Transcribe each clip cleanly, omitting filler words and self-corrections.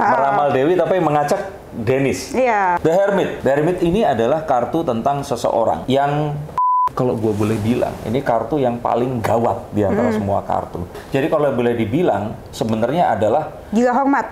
Meramal Dewi tapi mengacak Dennis. Iya. The Hermit. The Hermit ini adalah kartu tentang seseorang yang kalau gue boleh bilang, ini kartu yang paling gawat di antara semua kartu. Jadi kalau boleh dibilang, sebenarnya adalah Gila hormat.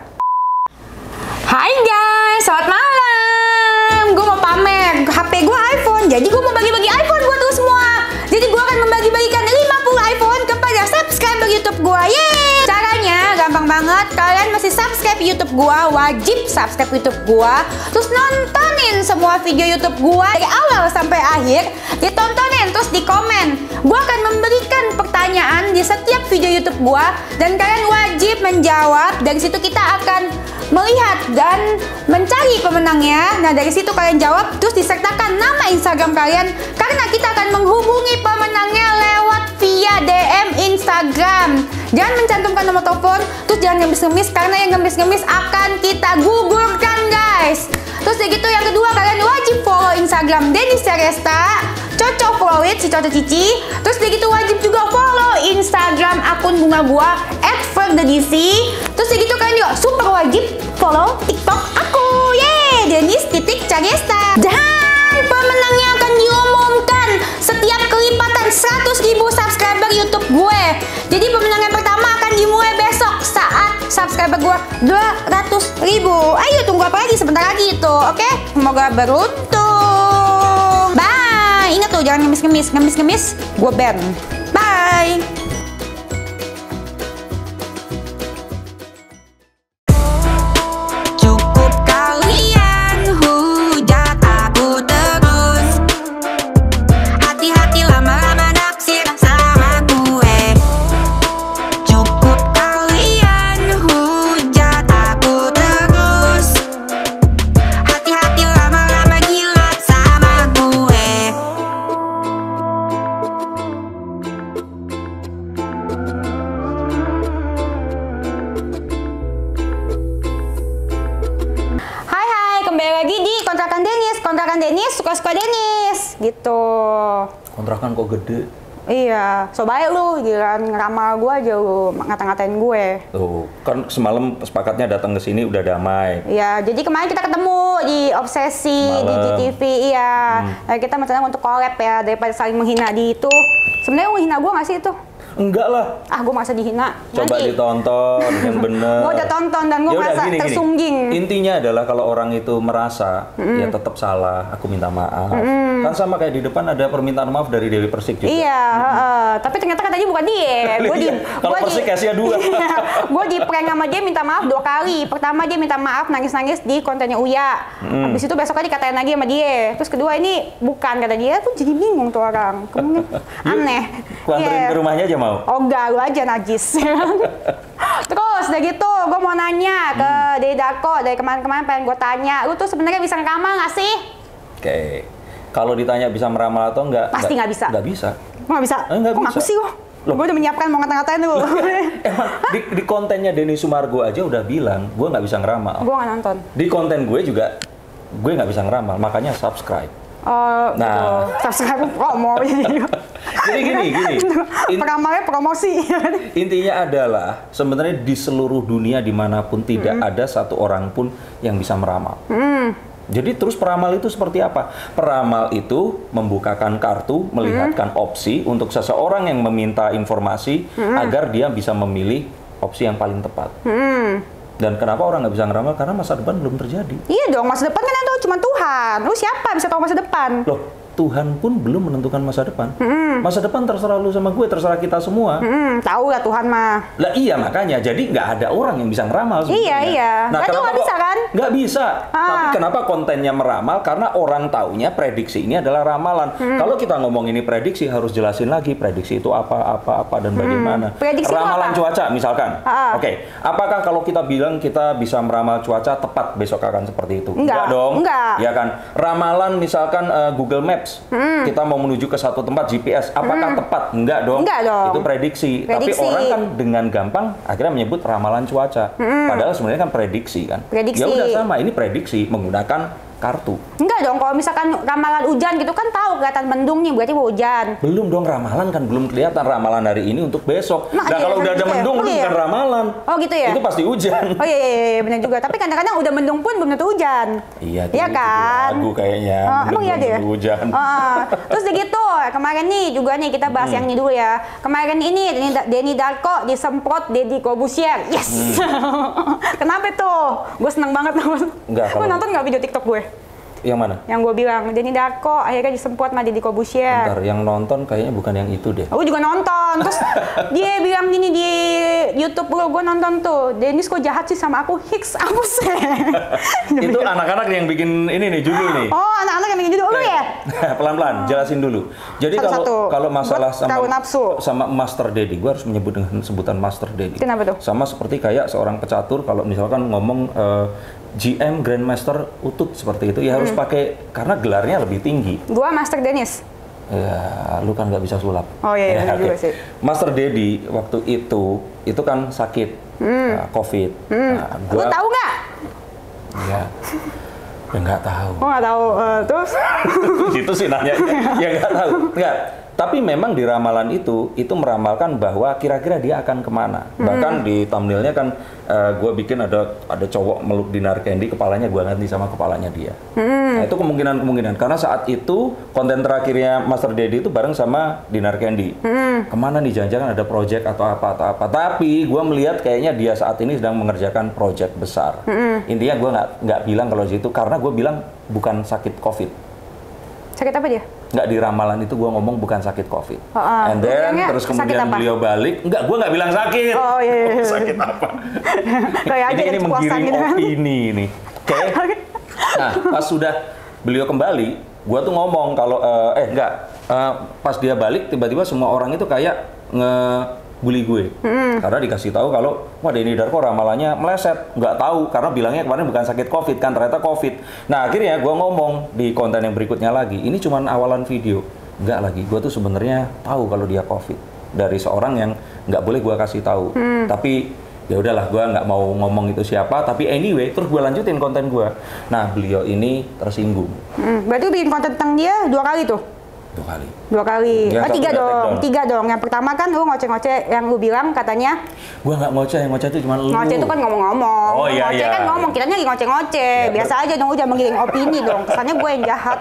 Hai guys, selamat malam. Gue mau pamer HP gue iPhone. Jadi gue mau bagi-bagi iPhone buat lo semua. Jadi gue akan membagi-bagikan 50 iPhone kepada subscriber YouTube gue. Yeay! Caranya gampang banget. Kalian mesti subscribe YouTube gue, wajib subscribe YouTube gue. Terus nontonin semua video YouTube gue dari awal sampai akhir. Ditontonin, terus di komen. Gue akan memberikan pertanyaan di setiap video YouTube gue dan kalian wajib menjawab. Dari situ kita akan melihat dan mencari pemenangnya. Nah, dari situ kalian jawab, terus disertakan nama Instagram kalian karena kita akan menghubungi pemenangnya lewat via DM Instagram. Jangan mencantumkan nomor telepon, terus jangan ngemis-ngemis karena yang ngemis-ngemis akan kita gugurkan, guys. Terus dari gitu yang kedua, kalian wajib follow Instagram Dennis Ceresta. Cocok follow it si Cocok Cici. Terus dari gitu wajib juga follow Instagram akun bunga gua @ferdedc. Terus dari gitu kalian juga super wajib follow TikTok aku. Yeay, Dennis.Ceresta. Dan pemenangnya akan diumumkan setiap kelipatan 100.000 subscriber YouTube gue. Jadi pemenang yang pertama akan dimulai besok saat subscriber gue 200.000. Ayo tunggu apa lagi, sebentar lagi itu. Oke, semoga beruntung. Bye. Ingat tuh jangan ngemis-ngemis, gue ban. Bye. Cukup kalian hujat aku terus. Hati-hati lama-lama naksir sama gue. Cukup kalian hujat aku terus. Hati-hati lama-lama gila sama gue. Hai, kembali lagi di kontrakan Dennis. Kontrakan Dennis, suka-suka Dennis. Gitu. kontrakan kok gede. Iya, so baik lu, gila ngeramal gue aja lu, ngata-ngatain gue. Tuh, kan semalam sepakatnya datang ke sini udah damai. Iya, jadi kemarin kita ketemu di Obsesi, di GTV, iya. Nah, kita mencoba untuk collab ya, daripada saling menghina di itu. Sebenarnya lu menghina gue nggak sih itu? Enggak lah. Ah, gue masa dihina. Coba Nanti. ditonton yang bener. Gue udah tonton dan gue merasa tersungging. Intinya adalah kalau orang itu merasa ya tetap salah, aku minta maaf. Kan sama kayak di depan ada permintaan maaf dari Dewi Persik juga. Iya, tapi ternyata katanya bukan dia. Kalau Persik kasih 2. Gue di prank sama dia minta maaf 2 kali. Pertama dia minta maaf nangis-nangis di kontennya Uya. Habis itu besoknya dikatain lagi sama dia. Terus kedua ini bukan kata dia, tuh jadi bingung tuh orang. Kemudian aneh. Ku anterin ke rumahnya aja mau. Oh enggak, lu aja najis. Terus udah gitu, gue mau nanya ke Dede Darko. Dari kemarin-kemarin pengen gue tanya, lu tuh sebenarnya bisa ngeramal nggak sih? Oke. Kalau ditanya bisa meramal atau enggak? Pasti nggak bisa. Nggak bisa. Nggak bisa? Nggak Kok bisa. ngaku sih lo? Gue udah menyiapkan mau ngata-ngatain lu. Emang di kontennya Denny Sumargo aja udah bilang, gue nggak bisa ngeramal. Gue nggak nonton. Di konten gue juga, gue nggak bisa ngeramal, makanya subscribe. Oh, Nah. gitu. Subscribe promo. Jadi gini. Peramalnya promosi. Intinya adalah sebenarnya di seluruh dunia dimanapun tidak ada satu orang pun yang bisa meramal. Jadi terus peramal itu seperti apa? Peramal itu membukakan kartu, melihatkan opsi untuk seseorang yang meminta informasi agar dia bisa memilih opsi yang paling tepat. Dan kenapa orang nggak bisa ngeramal? Karena masa depan belum terjadi. Iya dong, masa depan kan yang tahu cuma Tuhan. Lu siapa bisa tahu masa depan? Loh, Tuhan pun belum menentukan masa depan. Masa depan terserah lu sama gue, terserah kita semua. Tahu lah Tuhan mah. Lah iya makanya, jadi nggak ada orang yang bisa ngeramal sebenarnya. Iya. Nah, Berarti nggak bisa kan? Nggak bisa. Tapi kenapa kontennya meramal? Karena orang taunya prediksi ini adalah ramalan. Kalau kita ngomong ini prediksi, harus jelasin lagi prediksi itu apa dan bagaimana. Prediksi ramalan itu apa? cuaca misalkan. Oke. Apakah kalau kita bilang kita bisa meramal cuaca tepat besok akan seperti itu? Enggak dong. Enggak. Ya kan. Ramalan misalkan Google Maps. Kita mau menuju ke satu tempat GPS, apakah tepat? Enggak dong. Enggak dong. Itu prediksi. Tapi orang kan dengan gampang akhirnya menyebut ramalan cuaca. Padahal sebenarnya kan prediksi kan. Prediksi. Ya udah sama, ini prediksi menggunakan kartu. Enggak dong, kalau misalkan ramalan hujan gitu kan tahu kelihatan mendung nih, berarti mau hujan. Belum dong, ramalan kan belum kelihatan ramalan hari ini untuk besok. Nah iya, kalau udah ada mendung bukan ramalan. Oh gitu ya? Itu pasti hujan. Oh iya benar juga. Tapi kadang-kadang udah mendung pun belum tentu hujan. Iya kan? Lagu kayaknya. Emang iya deh. Hujan. Terus gitu, kemarin nih juga nih kita bahas yang ini dulu ya. Kemarin ini Denny Darko disemprot Deddy Corbuzier. Yes. Kenapa tuh? Gue seneng banget nonton. Gue nonton nggak video TikTok gue? Yang mana? Yang gue bilang, Denny Darko akhirnya disemprot sama Deddy Corbuzier. Bentar, yang nonton kayaknya bukan yang itu deh. Aku juga nonton, terus dia bilang gini di YouTube gue nonton tuh, Dennis kok jahat sih sama aku, Hicks apa sih? Itu anak-anak yang bikin ini nih, judul nih. Oh, anak-anak yang bikin judul, lu ya? Pelan-pelan, jelasin dulu. Jadi kalau masalah sama Master Deddy, gue harus menyebut dengan sebutan Master Deddy. Kenapa tuh? Sama seperti kayak seorang pecatur, kalau misalkan ngomong GM Grandmaster Utut seperti itu, ya harus pakai, karena gelarnya lebih tinggi. Gua Master Dennis. Ya, lu kan nggak bisa sulap. Oh iya, juga sih. Master Deddy waktu itu kan sakit, COVID. Nah, lu tahu nggak? Ya nggak tahu. Oh nggak tahu, terus? Gitu sih nanya. Ya nggak tahu. Nggak. Tapi memang di ramalan itu meramalkan bahwa kira-kira dia akan kemana. Bahkan di thumbnailnya kan gue bikin ada cowok meluk Dinar Candy, kepalanya gue ganti sama kepalanya dia. Nah itu kemungkinan karena saat itu konten terakhirnya Master Deddy itu bareng sama Dinar Candy. Kemana nih, jangan-jangan ada project atau apa. Tapi gue melihat kayaknya dia saat ini sedang mengerjakan project besar. Intinya gue nggak bilang kalau itu, karena gue bilang bukan sakit COVID. Sakit apa dia? Nggak, di ramalan itu gue ngomong bukan sakit COVID. And then terus kemudian beliau balik, gue nggak bilang sakit. Oh iya. Sakit apa? Kayak ini menggiring gitu kan? Opini ini. Oke. Nah, pas sudah beliau kembali, gue tuh ngomong kalau pas dia balik tiba-tiba semua orang itu kayak ngebully gue. Karena dikasih tahu kalau wah Denny Darko ramalannya meleset, nggak tahu karena bilangnya kemarin bukan sakit COVID kan, ternyata COVID. Nah akhirnya gue ngomong di konten yang berikutnya lagi, ini cuma awalan video, nggak lagi. Gue tuh sebenarnya tahu kalau dia COVID dari seorang yang nggak boleh gue kasih tahu. Tapi ya udahlah, gue nggak mau ngomong itu siapa. Tapi anyway, terus gue lanjutin konten gue. Nah beliau ini tersinggung. Berarti bikin konten tentang dia 2 kali tuh? 2 kali. Oh, 3 dong. Yang pertama kan lu ngoceh-ngoceh, yang lu bilang katanya. Gua nggak ngoceh, yang ngoceh itu cuma lu. Ngoceh itu kan ngomong-ngomong. Oh iya. Ngoceh kan ngomong, kiranya lagi ngoceh-ngoceh. Biasa aja dong, jangan menggiring opini dong. Kesannya gue yang jahat.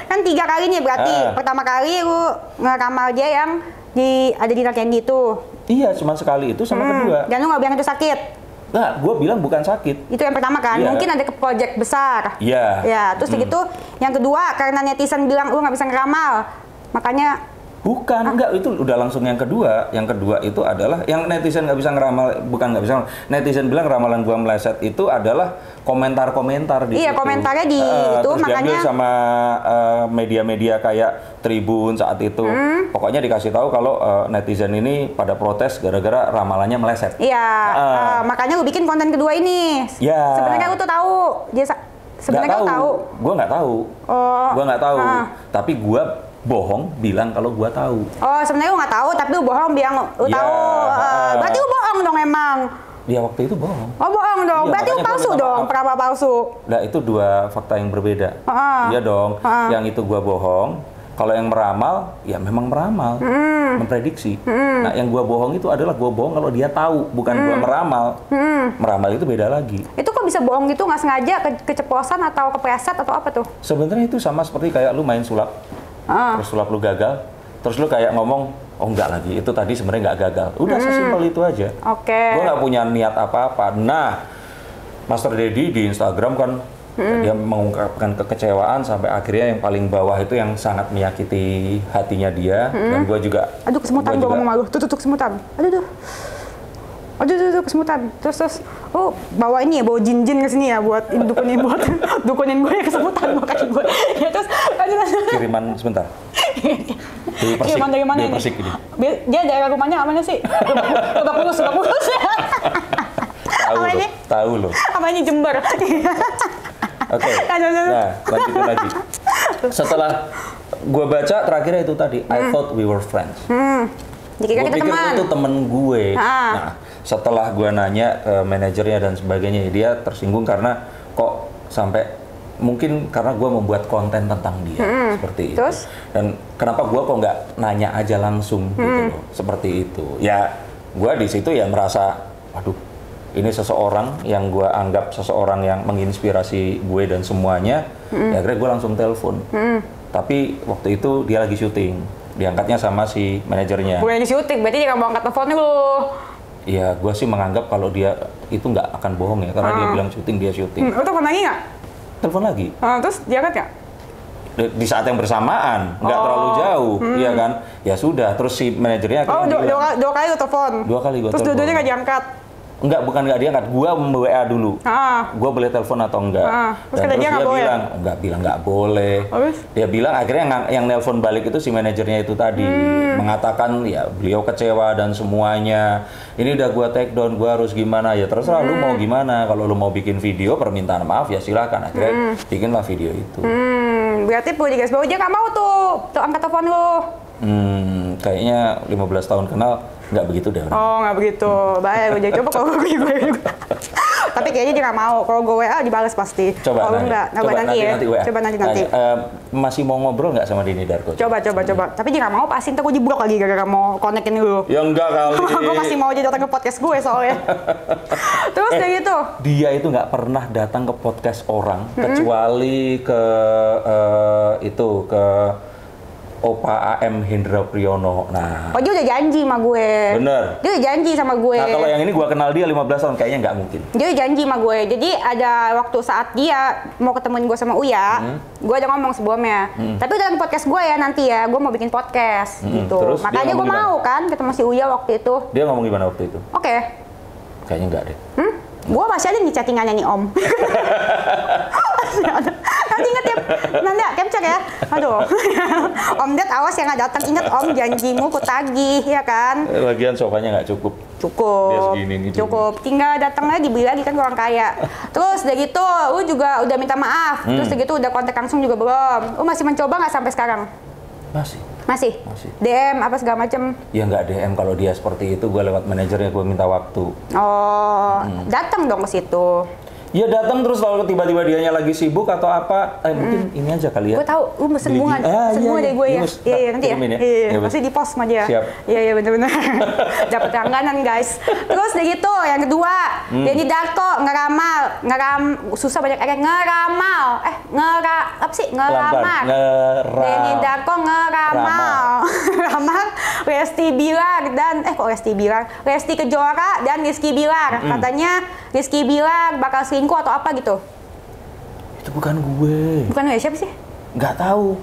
Kan 3 kali nih berarti. Pertama kali lu ngeramal dia yang ada di Dinar Candy itu. Iya, cuma sekali itu sama kedua. Dan lu nggak bilang itu sakit? Nah, gue bilang bukan sakit. Itu yang pertama kan? Mungkin ada ke project besar. Iya. Ya, terus gitu. Yang kedua, karena netizen bilang lu nggak bisa ngeramal, makanya. Bukan, enggak, itu udah langsung yang kedua. Yang kedua itu adalah yang netizen nggak bisa ngeramal, bukan nggak bisa. Netizen bilang ramalan gua meleset itu adalah komentar-komentar di situ. Komentarnya di itu terus makanya diambil sama media-media kayak Tribun saat itu. Pokoknya dikasih tahu kalau netizen ini pada protes gara-gara ramalannya meleset. Iya, makanya lu bikin konten kedua ini. Iya. Sebenarnya lu tuh tahu, dia sebenarnya tahu. Gua nggak tahu. Gua nggak tahu. Tapi gua bohong bilang kalau gua tahu. Oh, sebenarnya lu nggak tahu, tapi lu bohong bilang lu tahu. Berarti lu bohong dong emang. Ya waktu itu bohong. Oh bohong dong. Berarti lu palsu dong, peramal palsu. Nah itu 2 fakta yang berbeda. Iya dong. Yang itu gua bohong. Kalau yang meramal, ya memang meramal, memprediksi. Nah yang gua bohong itu adalah gua bohong kalau dia tahu, bukan gua meramal. Meramal itu beda lagi. Itu kok bisa bohong gitu, nggak sengaja, keceplosan atau kepleset atau apa tuh? Sebenarnya itu sama seperti kayak lu main sulap. Terus sulap lu gagal, terus lu kayak ngomong, oh enggak lagi, itu tadi sebenarnya nggak gagal. Udah sesimpel itu aja. Gue nggak punya niat apa-apa. Nah, Master Deddy di Instagram kan dia mengungkapkan kekecewaan sampai akhirnya yang paling bawah itu yang sangat menyakiti hatinya dia. Dan gue juga. Aduh kesemutan gue ngomong malu. Tuh kesemutan. Aduh kesemutan. Terus bawa ini ya, bawa jin-jin ke sini ya buat dukunin gue ya, kesemutan gue kaki gue. Ya terus kiriman sebentar. Kiriman dari mana ini? Persik ini. Dia daerah rumahnya mana sih? Lebak Bulus. Tahu lo. Apa ini Jember? Oke. Nah, lanjutin lagi. Setelah gue baca terakhirnya itu tadi, I thought we were friends. Gue pikir itu temen gue. Nah, setelah gue nanya ke manajernya dan sebagainya, dia tersinggung karena kok sampai mungkin karena gue membuat konten tentang dia seperti itu. Terus? Dan kenapa gue kok nggak nanya aja langsung gitu loh, seperti itu. Ya gue di situ ya merasa, waduh, ini seseorang yang gue anggap seseorang yang menginspirasi gue dan semuanya. Ya akhirnya gue langsung telepon. Tapi waktu itu dia lagi syuting, diangkatnya sama si manajernya. Gue lagi syuting, berarti dia nggak mau angkat telepon lu. Iya, gue sih menganggap kalau dia itu nggak akan bohong ya, karena dia bilang syuting, dia syuting. Lu telepon lagi nggak? Telepon lagi. Terus dia angkat nggak? Di saat yang bersamaan, nggak terlalu jauh, iya kan? Ya sudah, terus si manajernya dua kali lu telepon? 2 kali gue telepon. Terus dua-duanya nggak diangkat? Enggak, bukan nggak diangkat. Gue WA dulu. Gue boleh telepon atau enggak. Terus Dan terus dia boleh? bilang nggak boleh. Dia bilang akhirnya yang nelpon balik itu si manajernya itu tadi. Mengatakan ya beliau kecewa dan semuanya. Ini udah gue take down, gue harus gimana. Ya terserah lu mau gimana. Kalau lu mau bikin video permintaan maaf ya silakan. Akhirnya bikinlah video itu. Berarti perlu digarisbawahi dia nggak mau tuh angkat telepon lu. Kayaknya 15 tahun kenal nggak begitu deh. Oh, nggak begitu. Baik, gue coba kalau gue juga. Tapi kayaknya dia nggak mau. Kalau gue WA dibalas pasti. Coba kalau enggak, nanti ya. WA. Coba nanti. Masih mau ngobrol nggak sama Dini Darko? Coba. Tapi dia nggak mau, pasti ntar gue diblok lagi gara-gara mau konekin dulu. Ya enggak kali. Gue masih mau aja datang ke podcast gue soalnya. Terus kayak gitu. Dia itu nggak pernah datang ke podcast orang kecuali ke ke Opa AM Hendra Priyono. Nah. Oh, dia udah janji sama gue. Bener. Dia udah janji sama gue. Nah, kalau yang ini gue kenal dia 15 tahun, kayaknya nggak mungkin. Dia udah janji sama gue. Jadi ada waktu saat dia mau ketemuin gue sama Uya, gue udah ngomong sebelumnya. Tapi dalam podcast gue ya nanti ya, gue mau bikin podcast gitu. Terus makanya gue mau kan ketemu si Uya waktu itu. Dia ngomong gimana waktu itu? Oke. Kayaknya nggak deh. Gue masih ada nih chattingannya nih Om. Nanti inget ya, Nanda, capture ya. Aduh, Om Ded awas yang nggak datang. Ingat Om, janjimu ku tagih, ya kan? Lagian sofanya nggak cukup. Dia segini nih. Cukup. Tinggal datang lagi, beli lagi kan orang kaya. Terus udah gitu, lu juga udah minta maaf. Terus udah gitu udah kontak langsung juga belum. Lu masih mencoba nggak sampai sekarang? Masih? DM apa segala macem? Ya nggak DM, kalau dia seperti itu gue lewat manajernya gue minta waktu. Oh, datang dong ke situ. Ya datang terus kalau tiba-tiba dianya lagi sibuk atau apa, mungkin ini aja kali ya. Gue tahu, lu mesen bunga dari gue ya. Iya, nanti ya. Iya, pasti di post sama dia. Siap. Iya, bener-bener. Dapat langganan guys. Terus udah gitu, yang kedua, Deni Darko susah banyak ngeramal. Ngeramar. Deni Darko ngeramal. Ramal Lesti Bilar dan Lesti Kejora dan Rizky Bilar. Katanya Rizky Bilar bakal selingkuh atau apa gitu. Itu bukan gue. Bukan gue, siapa sih? Nggak tahu.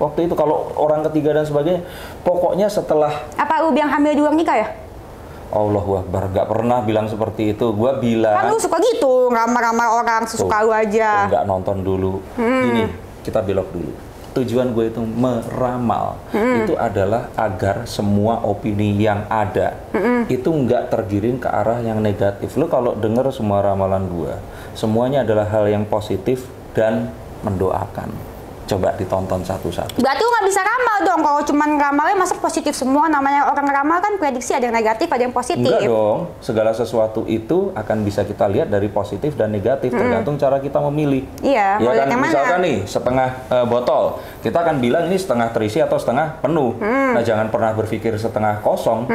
Waktu itu kalau orang ketiga dan sebagainya, pokoknya setelah... Apa lu bilang hamil di luar nikah ya? Allahu Akbar, nggak pernah bilang seperti itu. Gue bilang... Kan lu suka gitu, ngamar-ngamar orang sesuka lu aja. Nggak nonton dulu. Gini, kita belok dulu. Tujuan gue itu meramal itu adalah agar semua opini yang ada itu nggak tergiring ke arah yang negatif. Lo kalau denger semua ramalan gue, semuanya adalah hal yang positif dan mendoakan. Coba ditonton satu-satu. Berarti lu nggak bisa ramal dong. Kalau cuma ramalnya masa positif semua. Namanya orang ramal kan prediksi ada yang negatif, ada yang positif. Enggak dong. Segala sesuatu itu akan bisa kita lihat dari positif dan negatif. Tergantung cara kita memilih. Iya. Ya kan, misalkan nih setengah botol, kita akan bilang ini setengah terisi atau setengah penuh. Nah jangan pernah berpikir setengah kosong.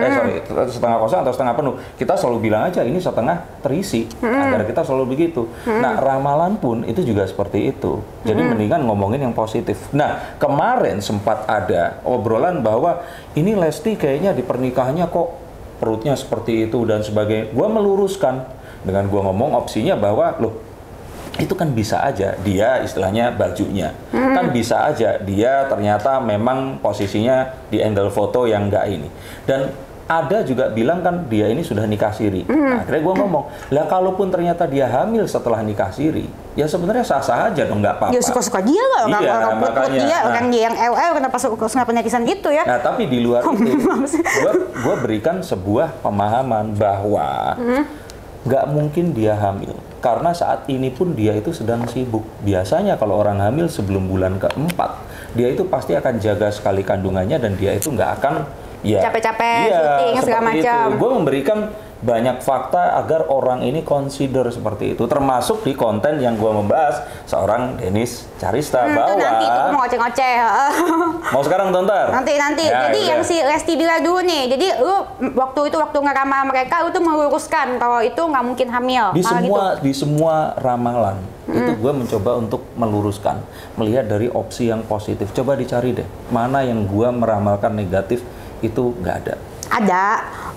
Setengah kosong atau setengah penuh. Kita selalu bilang aja ini setengah terisi. Agar kita selalu begitu. Nah ramalan pun itu juga seperti itu. Jadi mendingan ngomongin yang positif. Nah, kemarin sempat ada obrolan bahwa ini Lesti kayaknya di pernikahannya kok perutnya seperti itu dan sebagainya. Gua meluruskan dengan gua ngomong opsinya bahwa loh itu kan bisa aja dia istilahnya bajunya. Kan bisa aja dia ternyata memang posisinya di angle foto yang enggak ini. Dan ada juga bilang kan dia ini sudah nikah siri. Nah, akhirnya gue ngomong, lah kalaupun ternyata dia hamil setelah nikah siri, ya sebenarnya sah-sah aja dong, nggak apa-apa. Ya suka-suka dia lah, orang dia, orang dia yang kenapa suka penyakitan gitu ya. Nah tapi di luar itu, gue berikan sebuah pemahaman bahwa nggak mungkin dia hamil. Karena saat ini pun dia itu sedang sibuk. Biasanya kalau orang hamil sebelum bulan keempat, dia itu pasti akan jaga sekali kandungannya dan dia itu nggak akan capek-capek, syuting, segala macam. Gue memberikan banyak fakta agar orang ini consider seperti itu. Termasuk di konten yang gue membahas seorang Dennis Carista bahwa... Itu nanti, itu mau ngoceh-ngoceh. Mau sekarang tonton? Nanti. Ya, Jadi udah. yang si Lesti bilang dulu nih, jadi lu waktu ngeramah mereka, lu tuh meluruskan kalau itu nggak mungkin hamil. Di semua ramalan, itu gue mencoba untuk meluruskan. Melihat dari opsi yang positif. Coba dicari deh, mana yang gue meramalkan negatif, itu nggak ada. Ada.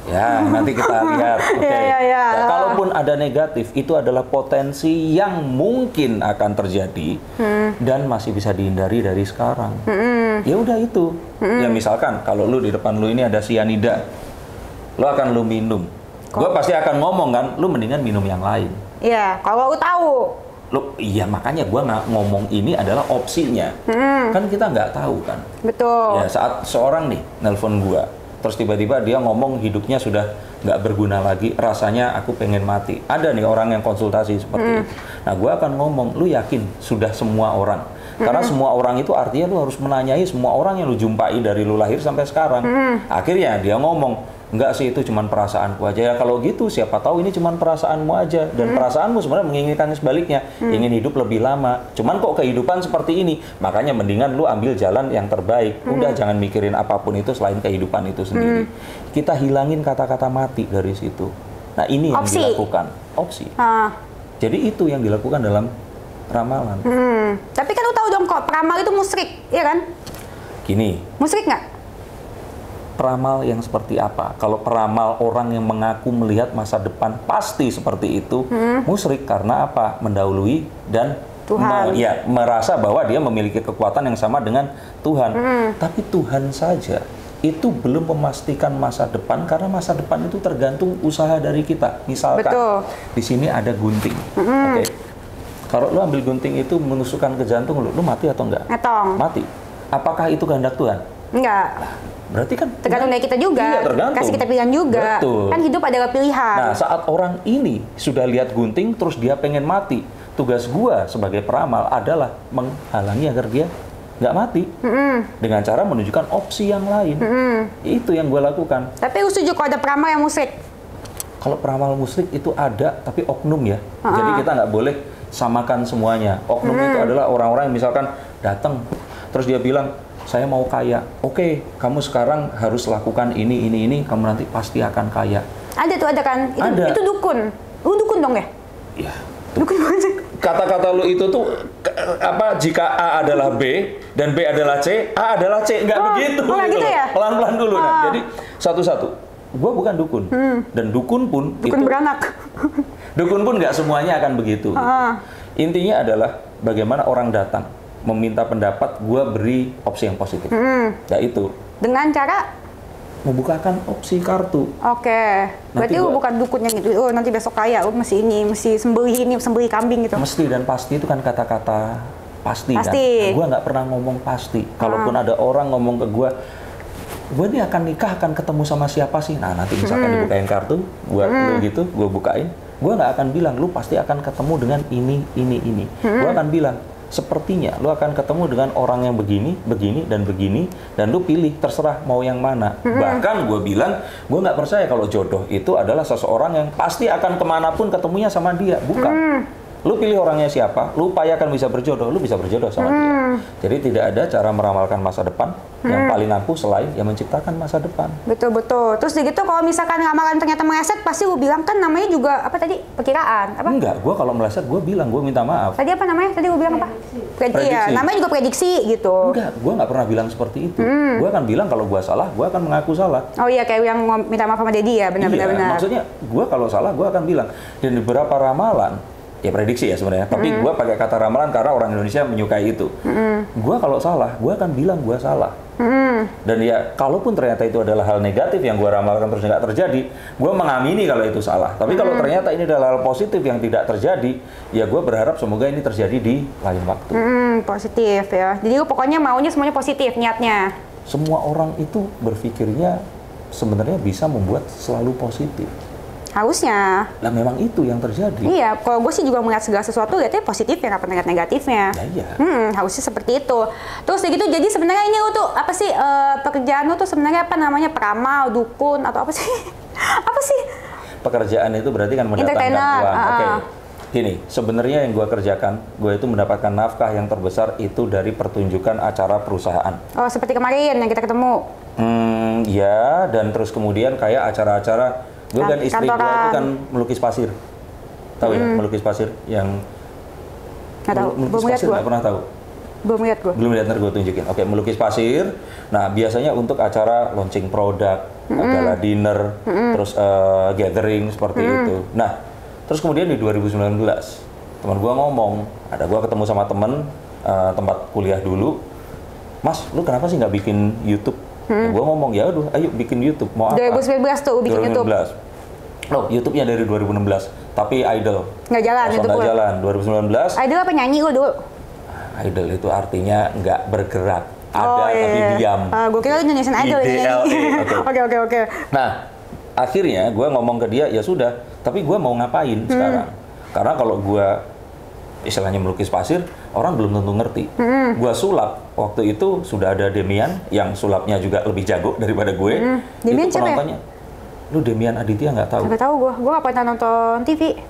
Ya, nanti kita lihat. Oke. Ya. Nah, kalaupun ada negatif, itu adalah potensi yang mungkin akan terjadi dan masih bisa dihindari dari sekarang. Ya udah itu. Ya misalkan kalau lu di depan lu ini ada sianida, lu akan lu minum. Gue pasti akan ngomong kan, lu mendingan minum yang lain. Iya, kalau lu tahu. Iya makanya gue nggak ngomong ini adalah opsinya. Kan kita nggak tahu kan. Betul. Ya saat seorang nih nelpon gue, terus tiba-tiba dia ngomong hidupnya sudah nggak berguna lagi, rasanya aku pengen mati. Ada nih orang yang konsultasi seperti itu. Nah, gue akan ngomong, lu yakin sudah semua orang? Karena semua orang itu artinya lu harus menanyai semua orang yang lu jumpai dari lu lahir sampai sekarang. Akhirnya dia ngomong, enggak sih, itu cuma perasaanku aja. Ya kalau gitu siapa tahu ini cuma perasaanmu aja. Dan perasaanmu sebenarnya menginginkan sebaliknya, ingin hidup lebih lama. Cuman kok kehidupan seperti ini, makanya mendingan lu ambil jalan yang terbaik. Udah jangan mikirin apapun itu selain kehidupan itu sendiri. Kita hilangin kata-kata mati dari situ. Nah ini yang dilakukan. Opsi. Jadi itu yang dilakukan dalam ramalan. Tapi kan lu tahu dong kok peramal itu musyrik, ya kan? Gini. Musyrik nggak? Peramal yang seperti apa? Kalau peramal orang yang mengaku melihat masa depan pasti seperti itu, musyrik karena apa? Mendahului dan Tuhan. Merasa bahwa dia memiliki kekuatan yang sama dengan Tuhan. Tapi Tuhan saja itu belum memastikan masa depan karena masa depan itu tergantung usaha dari kita. Misalkan di sini ada gunting, oke? Kalau lu ambil gunting itu menusukkan ke jantung lu mati atau enggak? Mati. Apakah itu kehendak Tuhan? Enggak. Berarti kan tergantung dari kita juga. Iya, tergantung. Kasih kita pilihan juga. Betul. Kan hidup adalah pilihan. Nah, saat orang ini sudah lihat gunting terus dia pengen mati, tugas gua sebagai peramal adalah menghalangi agar dia nggak mati dengan cara menunjukkan opsi yang lain. Itu yang gua lakukan. Tapi lu setuju kalau ada peramal yang musyrik? Kalau peramal musyrik itu ada, tapi oknum ya. Jadi kita nggak boleh samakan semuanya. Oknum itu adalah orang-orang yang misalkan datang terus dia bilang, saya mau kaya. Oke, kamu sekarang harus lakukan ini, kamu nanti pasti akan kaya. Ada tuh, ada kan? Itu dukun. Lu dukun dong ya? Iya. Dukun banget. Kata-kata lu itu tuh apa? Jika A adalah B dan B adalah C, A adalah C, nggak begitu. Gitu ya? Pelan-pelan dulu. Nah, jadi satu-satu. Gua bukan dukun. Dan dukun pun dukun itu beranak. Dukun pun nggak semuanya akan begitu. Intinya adalah bagaimana orang datang meminta pendapat, gue beri opsi yang positif. Ya itu. Dengan cara? Membukakan opsi kartu. Oke. Berarti lu bukan dukun yang gitu, oh nanti besok kaya, lu mesti sembelih kambing gitu. Mesti dan pasti itu kan kata-kata pasti. Kan. Gue nggak pernah ngomong pasti. Kalaupun ada orang ngomong ke gue ini akan nikah, akan ketemu sama siapa sih? Nah nanti misalkan dibukain kartu, gue bukain. Gue nggak akan bilang, lu pasti akan ketemu dengan ini. Gue akan bilang, sepertinya lu akan ketemu dengan orang yang begini, dan lu pilih, terserah mau yang mana. Bahkan gue bilang, gue nggak percaya kalau jodoh itu adalah seseorang yang pasti akan kemanapun ketemunya sama dia. Bukan. Lu pilih orangnya siapa, lu upayakan bisa berjodoh, lu bisa berjodoh sama dia. Jadi tidak ada cara meramalkan masa depan yang paling ampuh selain yang menciptakan masa depan. Betul. Terus gitu kalau misalkan ramalan ternyata meleset, pasti lu bilang kan namanya juga apa tadi? Perkiraan. Apa? Enggak, gue kalau meleset gue bilang, gue minta maaf. Tadi apa namanya? Tadi lu bilang apa? Prediksi. Ya, namanya juga prediksi gitu. Enggak, gue nggak pernah bilang seperti itu. Gue akan bilang kalau gue salah, gue akan mengaku salah. Oh iya, kayak yang minta maaf sama Dedi ya, benar-benar. Maksudnya gue kalau salah, gue akan bilang. Dan beberapa ramalan, ya prediksi ya sebenarnya, tapi gue pakai kata ramalan karena orang Indonesia menyukai itu. Gue kalau salah, gue akan bilang gue salah. Dan ya, kalaupun ternyata itu adalah hal negatif yang gue ramalkan terus nggak terjadi, gue mengamini kalau itu salah. Tapi kalau ternyata ini adalah hal positif yang tidak terjadi, ya gue berharap semoga ini terjadi di lain waktu. Positif ya. Jadi lu pokoknya maunya semuanya positif niatnya. Semua orang itu berpikirnya sebenarnya bisa membuat selalu positif. Harusnya. Nah memang itu yang terjadi. Iya, kalau gue sih juga melihat segala sesuatu lihatnya positifnya, nggak pernah lihat negatifnya. Ya, iya. Harusnya seperti itu. Terus gitu, jadi sebenarnya ini lu tuh apa sih pekerjaan lu tuh sebenarnya apa namanya, peramal, dukun atau apa sih? Apa sih? pekerjaan itu berarti kan mendatangkan Entertainer, uang. Oke. Gini, sebenarnya yang gue kerjakan, gue itu mendapatkan nafkah yang terbesar itu dari pertunjukan acara perusahaan. Oh, seperti kemarin yang kita ketemu. Ya, dan terus kemudian kayak acara-acara, gue dan istri gue itu kan melukis pasir. Tahu ya, melukis pasir yang... Nggak tahu, melukis belum lihat pasir gue. nggak pernah tahu? Belum lihat gue. Belum lihat, ntar gue tunjukin. Oke, melukis pasir. Nah, biasanya untuk acara launching produk, gala dinner, terus gathering seperti itu. Nah, terus kemudian di 2019, teman gue ngomong, ada gue ketemu sama temen tempat kuliah dulu, Mas, lu kenapa sih nggak bikin YouTube? Gue ngomong, ya udah, ayo bikin YouTube. Mau apa? 2019 tuh bikin 2019. YouTube. Oh, YouTube-nya dari 2016, tapi idle. Nggak jalan Langsung YouTube nggak lu. jalan. 2019. Idol apa nyanyi lu dulu? Idle itu artinya nggak bergerak, ada tapi diam. Gue kira lu Indonesian Idol ini. IDLE. Oke. Nah, akhirnya gue ngomong ke dia, ya sudah, tapi gue mau ngapain sekarang? Karena kalau gue istilahnya melukis pasir, orang belum tentu ngerti. Gue sulap, waktu itu sudah ada Demian yang sulapnya juga lebih jago daripada gue. Demian itu siapa ya? penontonnya, lu Demian Aditya nggak tahu? Nggak tahu gue nggak pernah nonton TV.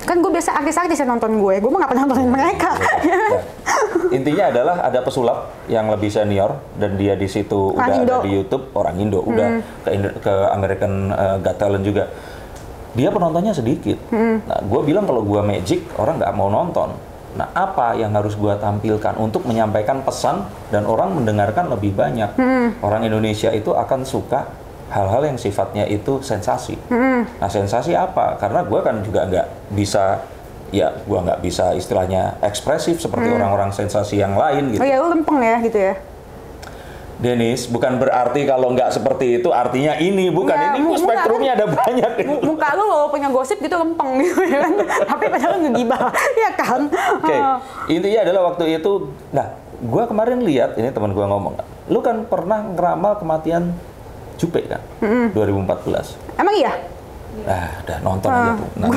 Kan gue biasa artis-artis yang nonton gue mah nggak pernah nontonin mereka. Nah, intinya adalah ada pesulap yang lebih senior dan dia di situ Orang udah Indo. ada di YouTube, orang Indo, udah ke American Got Talent juga. Dia penontonnya sedikit. Nah, gue bilang kalau gue magic orang nggak mau nonton. Nah, apa yang harus gue tampilkan untuk menyampaikan pesan dan orang mendengarkan lebih banyak? Orang Indonesia itu akan suka hal-hal yang sifatnya itu sensasi. Nah, sensasi apa? Karena gue kan juga nggak bisa, ya gue nggak bisa istilahnya ekspresif seperti orang-orang sensasi yang lain gitu. Oh ya, lu lempeng ya gitu ya? Denis, bukan berarti kalau nggak seperti itu artinya ini, bukan. Nggak, Ini spektrumnya ada banyak. Muka lu kalau punya gosip gitu lempeng gitu ya kan? Tapi padahal ngegibah, ya kan? Oke, intinya adalah waktu itu, nah, gue kemarin lihat, ini teman gue ngomong, lu kan pernah ngeramal kematian Jupe kan, 2014. Emang iya? Nah, udah nonton aja tuh. Nah,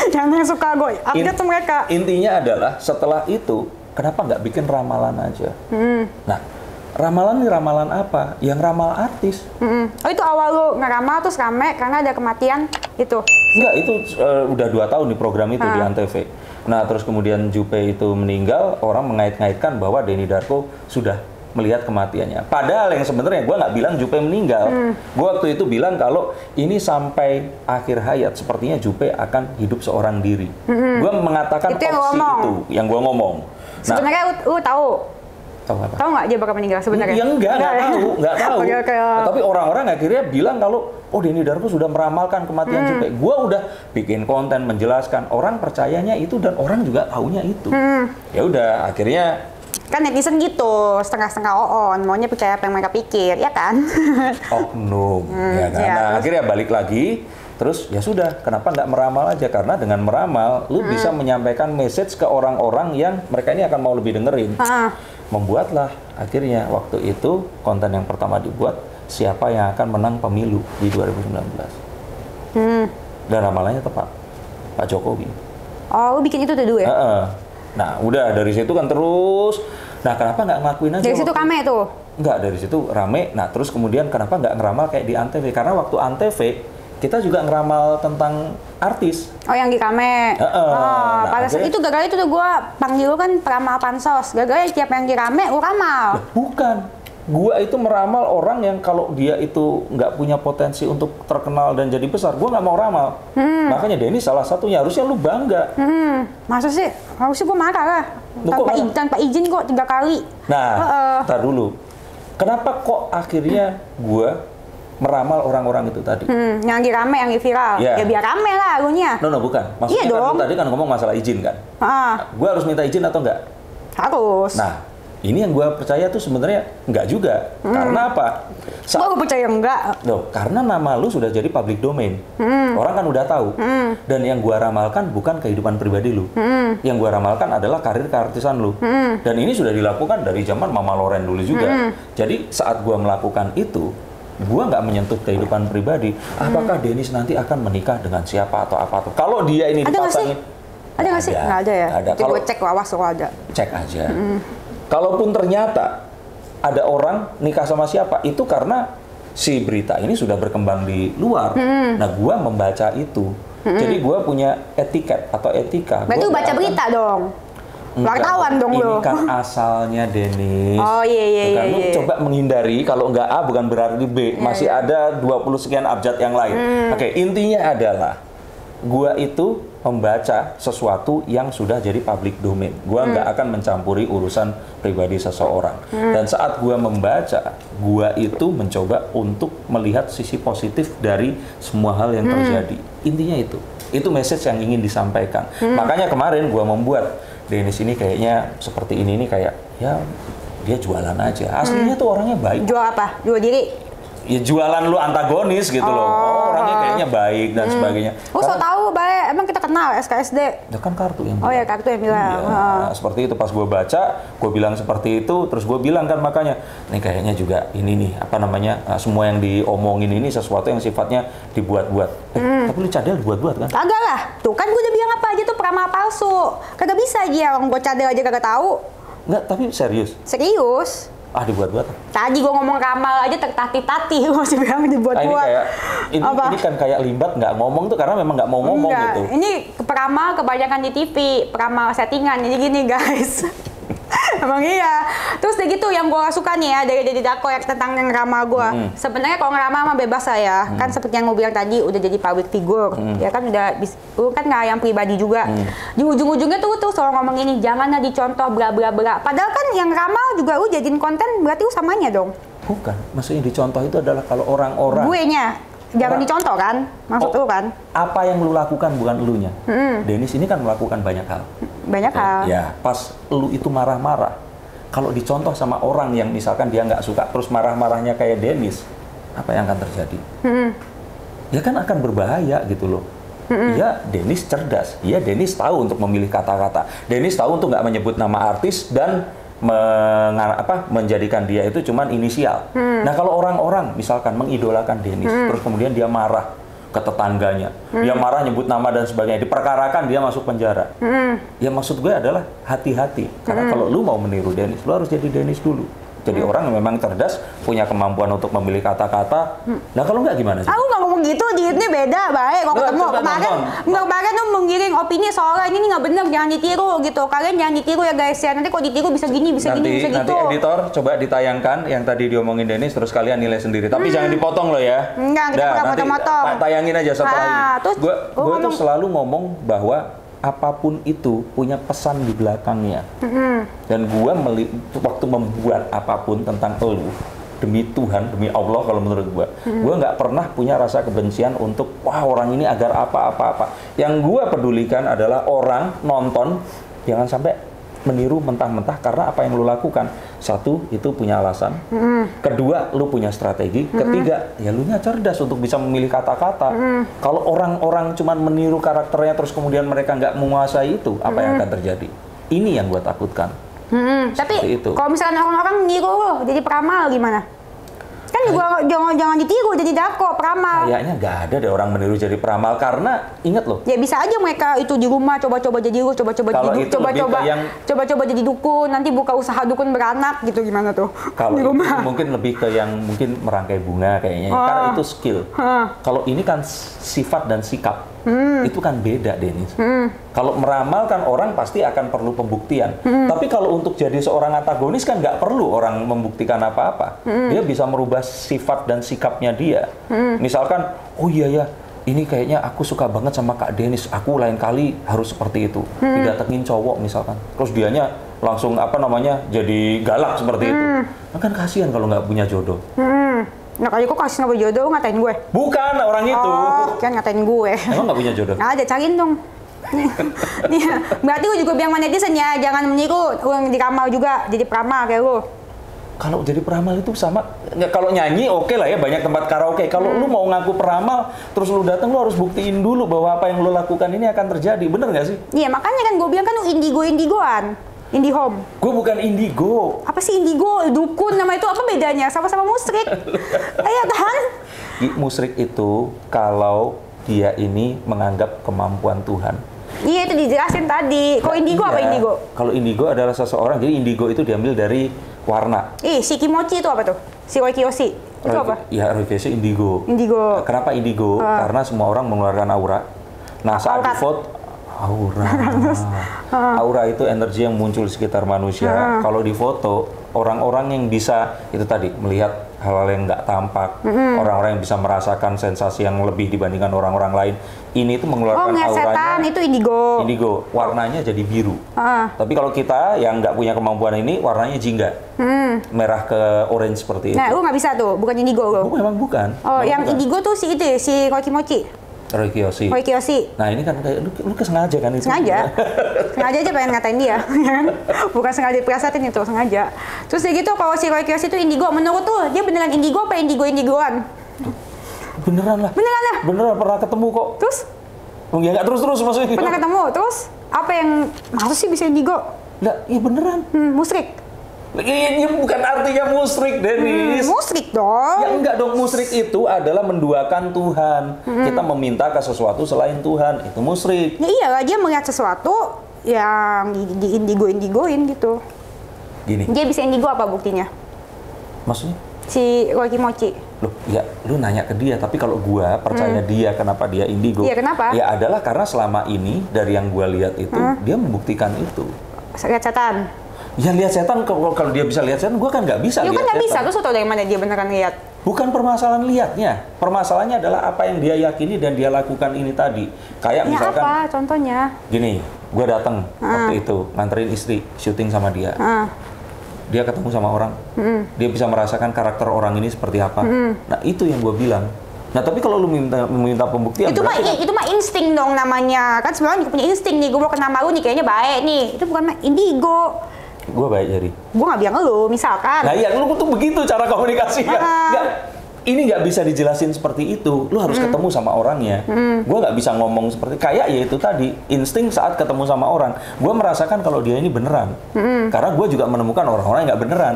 Jangan yang suka gue, update tuh mereka. intinya adalah setelah itu, kenapa nggak bikin ramalan aja? Nah, ramalan nih ramalan apa? Yang ramal artis. Oh itu awal lu ngeramal terus rame karena ada kematian itu? Enggak, itu udah 2 tahun di program itu di Antv. Nah, terus kemudian Jupe itu meninggal, orang mengait-ngaitkan bahwa Denny Darko sudah melihat kematiannya. Padahal yang sebenarnya gue nggak bilang Jupe meninggal. Gue waktu itu bilang kalau ini sampai akhir hayat, sepertinya Jupe akan hidup seorang diri. Gue mengatakan Itu yang opsi ngomong. itu, yang gue ngomong. Nah, Sebenarnya lu tahu? tahu apa? Tahu nggak dia bakal meninggal sebenarnya? Ya enggak tahu. Oke. Tapi orang-orang akhirnya bilang kalau oh Denny Darko sudah meramalkan kematian Jupe. Gua udah bikin konten menjelaskan, orang percayanya itu dan orang juga taunya itu. Ya udah, akhirnya Kan netizen gitu, setengah-setengah on, maunya percaya apa yang mereka pikir, ya kan? oknum, ya kan. ya, Nah, terus? akhirnya balik lagi. Terus ya sudah, kenapa nggak meramal aja? Karena dengan meramal, lu bisa menyampaikan message ke orang-orang yang mereka ini akan mau lebih dengerin. Membuatlah akhirnya waktu itu konten yang pertama dibuat, siapa yang akan menang pemilu di 2019. Dan ramalannya tepat, Pak Jokowi. Oh, lu bikin itu tuh dulu ya? Nah, udah dari situ kan terus. Nah, kenapa nggak ngelakuin aja? Dari situ waktu- rame tuh? Nggak, dari situ rame. Nah, terus kemudian kenapa nggak ngeramal kayak di Antv? Karena waktu Antv, kita juga ngeramal tentang artis. Oh, yang di rame. Nah, Pada saat akhirnya- itu gagal itu tuh gue panggil lu kan peramal pansos. Gagal tiap yang di rame, lu ramal. Bukan. Gua itu meramal orang yang kalau dia itu nggak punya potensi untuk terkenal dan jadi besar, gua nggak mau ramal. Makanya Denny salah satunya, harusnya lu bangga. Masa sih? Harusnya gue marah lah. Lu kok marah? Tanpa izin kok 3 kali. Nah, ntar dulu. Kenapa kok akhirnya gua meramal orang-orang itu tadi? Yang di rame, yang di viral. Ya. Ya biar rame lah alunya. No, bukan. Maksudnya Iya kan lu dong. tadi kan ngomong masalah izin kan? Gua harus minta izin atau enggak? Harus. Nah, ini yang gua percaya tuh sebenarnya enggak juga. Karena apa? Gue percaya enggak. Loh, karena nama lu sudah jadi public domain. Orang kan udah tahu. Dan yang gua ramalkan bukan kehidupan pribadi lu. Yang gua ramalkan adalah karir keartisan lu. Dan ini sudah dilakukan dari zaman Mama Loren dulu juga. Jadi saat gua melakukan itu, gua nggak menyentuh kehidupan pribadi. Apakah Dennis nanti akan menikah dengan siapa atau apa tuh? Kalau dia ini Ada nggak sih? dipasangin, Ada nggak sih? Nggak ada ya? Ada. Jadi Kalau gue cek awas kalau ada. cek aja. Kalaupun ternyata ada orang nikah sama siapa, itu karena si berita ini sudah berkembang di luar. Nah, gua membaca itu. Jadi gua punya etiket atau etika. Berarti lu baca berita dong. Wartawan dong ini lu. Ini kan asalnya, Denis. Oh iya. Lu coba menghindari, kalau nggak A bukan berarti B. Masih ada 20 sekian abjad yang lain. Oke, intinya adalah gua itu membaca sesuatu yang sudah jadi public domain. Gua nggak akan mencampuri urusan pribadi seseorang. Dan saat gua membaca, gua itu mencoba untuk melihat sisi positif dari semua hal yang terjadi. Intinya itu. Itu message yang ingin disampaikan. Makanya kemarin gua membuat Denis ini kayaknya seperti ini kayak ya dia jualan aja. Aslinya tuh orangnya baik. Jual apa? Jual diri? Ya jualan lu antagonis gitu loh. Oh, orangnya kayaknya baik dan sebagainya. Oh, so tahu baik. Emang kita kenal SKSD? Ya kan kartu yang bilang. Oh ya, kartu yang bilang. Iya. Nah, seperti itu pas gue baca, gue bilang seperti itu, terus gue bilang kan makanya, nih kayaknya juga ini nih, apa namanya, semua yang diomongin ini sesuatu yang sifatnya dibuat-buat. Tapi lu cadel dibuat-buat kan? Kagak lah. Tuh kan gue udah bilang apa aja tuh peramal palsu. Kagak bisa aja orang gue cadel aja kagak tahu. Enggak, tapi serius? Serius. Ah, dibuat-buat? Tadi gue ngomong ramal aja tertati-tati, gue masih bilang dibuat-buat. Ini kan kayak limbat nggak ngomong tuh karena memang nggak mau ngomong gitu. Ini peramal kebanyakan di TV, peramal settingan, jadi gini guys. Emang iya. Terus udah gitu yang gue suka nih ya dari Deddy Darko yang tentang yang ramal gue. Sebenarnya kalau ngeramal mah bebas saya. Kan seperti yang gue bilang tadi udah jadi public figure. Ya kan udah lu kan nggak yang pribadi juga. Di ujung-ujungnya tuh selalu ngomong ini janganlah dicontoh bla bla bla. Padahal kan yang ramal juga lu jadiin konten berarti lu samanya dong. Bukan. Maksudnya dicontoh itu adalah kalau orang-orang. Gue nya. Jangan dicontoh kan? Maksud lu kan? Apa yang lu lakukan bukan elunya. Denis ini kan melakukan banyak hal. Banyak hal. Ya, pas lu itu marah-marah. Kalau dicontoh sama orang yang misalkan dia nggak suka terus marah-marahnya kayak Denis, apa yang akan terjadi? Ya kan akan berbahaya gitu loh. Ya, Denis cerdas. Ya, Denis tahu untuk memilih kata-kata. Denis tahu untuk nggak menyebut nama artis dan menjadikan dia itu cuman inisial. Nah, kalau orang-orang misalkan mengidolakan Denis, terus kemudian dia marah ke tetangganya, dia marah nyebut nama dan sebagainya, diperkarakan dia masuk penjara. Ya maksud gue adalah hati-hati, karena kalau lu mau meniru Denis, lu harus jadi Denis dulu. Jadi orang yang memang cerdas, punya kemampuan untuk memilih kata-kata. Nah kalau nggak gimana sih? Aku nggak ngomong gitu, dietnya beda, baik. Kalau ketemu kemarin tuh menggiring opini soalnya ini nggak bener, jangan ditiru gitu. Kalian jangan ditiru ya guys ya. Nanti kalau ditiru bisa gini, bisa gini, bisa gitu. Nanti editor coba ditayangkan yang tadi diomongin Denis, terus kalian nilai sendiri. Tapi jangan dipotong loh ya. Enggak, kita nggak potong-potong. Tayangin aja satu lagi. Gue tuh selalu ngomong bahwa apapun itu punya pesan di belakangnya. Dan gua waktu membuat apapun tentang elu, demi Tuhan, demi Allah kalau menurut gua nggak pernah punya rasa kebencian untuk wah orang ini agar apa-apa. Yang gua pedulikan adalah orang nonton jangan sampai meniru mentah-mentah karena apa yang lu lakukan. Satu, itu punya alasan. Kedua, lu punya strategi. Ketiga, ya lu nya cerdas untuk bisa memilih kata-kata. Kalau orang-orang cuman meniru karakternya terus kemudian mereka nggak menguasai itu, apa yang akan terjadi? Ini yang gue takutkan. Tapi kalau misalkan orang-orang niru jadi peramal gimana? Kan juga jangan ditiru jadi Darko peramal. Kayaknya nggak ada deh orang meniru jadi peramal karena ingat loh. Ya bisa aja mereka itu di rumah coba-coba jadi lu, coba-coba jadi dukun, nanti buka usaha dukun beranak gitu gimana tuh? Kalau itu mungkin lebih ke yang mungkin merangkai bunga kayaknya. Karena itu skill. Kalau ini kan sifat dan sikap. Itu kan beda, Denis. Kalau meramal kan orang pasti akan perlu pembuktian. Tapi kalau untuk jadi seorang antagonis kan nggak perlu orang membuktikan apa-apa. Dia bisa merubah sifat dan sikapnya dia. Misalkan, oh iya ya, ini kayaknya aku suka banget sama Kak Denis. Aku lain kali harus seperti itu. Didatengin cowok misalkan. Terus dianya langsung jadi galak seperti itu. Nah, kan kasihan kalau nggak punya jodoh. Nah, kalau kok kasih nggak jodoh, ngatain gue? Bukan, orang itu. Oh, kan ngatain gue. Emang nggak punya jodoh? Nah, ada, cariin dong. Berarti gue juga bilang sama netizen ya, jangan meniru yang diramal juga, jadi peramal kayak lu. Kalau jadi peramal itu sama, kalau nyanyi oke lah ya, banyak tempat karaoke. Kalau lu mau ngaku peramal, terus lu datang, lu harus buktiin dulu bahwa apa yang lu lakukan ini akan terjadi. Bener nggak sih? Iya, makanya kan gue bilang kan lu indigo-indigoan. Indihome. Gue bukan indigo. Apa sih indigo? Dukun nama itu apa bedanya? Sama-sama musrik. Ayo tahan. Musrik itu kalau dia ini menganggap kemampuan Tuhan. Iya itu dijelasin tadi. Kalau indigo apa indigo? Kalau indigo adalah seseorang, jadi indigo itu diambil dari warna. Si Kimochi itu apa tuh? Si Roy Kiyoshi. Itu apa? Ya, Roy Kiyosaki indigo. Indigo. Kenapa indigo? Karena semua orang mengeluarkan aura. Nah, saat di foto aura. Aura itu energi yang muncul di sekitar manusia. Kalau di foto, orang-orang yang bisa itu tadi melihat hal-hal yang nggak tampak, orang-orang yang bisa merasakan sensasi yang lebih dibandingkan orang-orang lain. Ini itu mengeluarkan auranya. Itu indigo. Indigo, warnanya jadi biru. Tapi kalau kita yang nggak punya kemampuan ini, warnanya jingga, merah ke orange seperti itu. Nah, lu nggak bisa tuh, bukan indigo lo. Memang bukan. Oh, yang bukan. indigo tuh si itu, si Roy Kimochi. Roy Kiyosaki. Roy Kiyosaki. Nah ini kan kayak lu kesengaja kan itu? Sengaja. Sengaja aja pengen ngatain dia. Bukan sengaja diperasatin itu, sengaja. Terus kayak gitu kalau si Roy Kiyosaki itu indigo, menurut tuh dia beneran indigo apa indigo-indigoan? Beneran lah. Beneran lah. Beneran pernah ketemu kok. Terus? Ya nggak terus-terus maksudnya. Pernah ketemu, terus apa yang maksud sih bisa indigo? Nggak, ya beneran. Musyrik. Ini bukan artinya musyrik, Denis. Musyrik dong. Ya enggak dong, musyrik itu adalah menduakan Tuhan. Kita meminta ke sesuatu selain Tuhan, itu musyrik. Ya iyalah, dia melihat sesuatu yang di indigo-indigoin gitu. Gini. Dia bisa indigo apa buktinya? Maksudnya? Si Roy Kimochi. Loh, ya lu nanya ke dia, tapi kalau gua percaya dia kenapa dia indigo? Iya, kenapa? Ya adalah karena selama ini dari yang gua lihat itu, dia membuktikan itu. Lihat setan. Ya lihat setan, kalau dia bisa lihat setan, gua kan nggak bisa Ya lihat kan nggak setan. bisa, terus tau dari mana dia beneran lihat? Bukan permasalahan lihatnya, permasalahannya adalah apa yang dia yakini dan dia lakukan ini tadi. Kayak Ya misalkan, apa contohnya? gini, gua datang waktu itu nganterin istri syuting sama dia. Dia ketemu sama orang, dia bisa merasakan karakter orang ini seperti apa. Nah itu yang gue bilang. Nah tapi kalau lu meminta pembuktian, Itu mah insting dong namanya. Kan sebenarnya juga punya insting nih, gue mau kenal sama lu nih, kayaknya baik nih. Itu bukan indigo. gue baik jadi. Gue nggak bilang lu, misalkan. Nah iya, lu tuh begitu cara komunikasinya. Ini nggak bisa dijelasin seperti itu. Lu harus ketemu sama orangnya. Gue nggak bisa ngomong seperti kayak ya itu tadi insting saat ketemu sama orang. Gue merasakan kalau dia ini beneran. Karena gue juga menemukan orang-orang yang nggak beneran.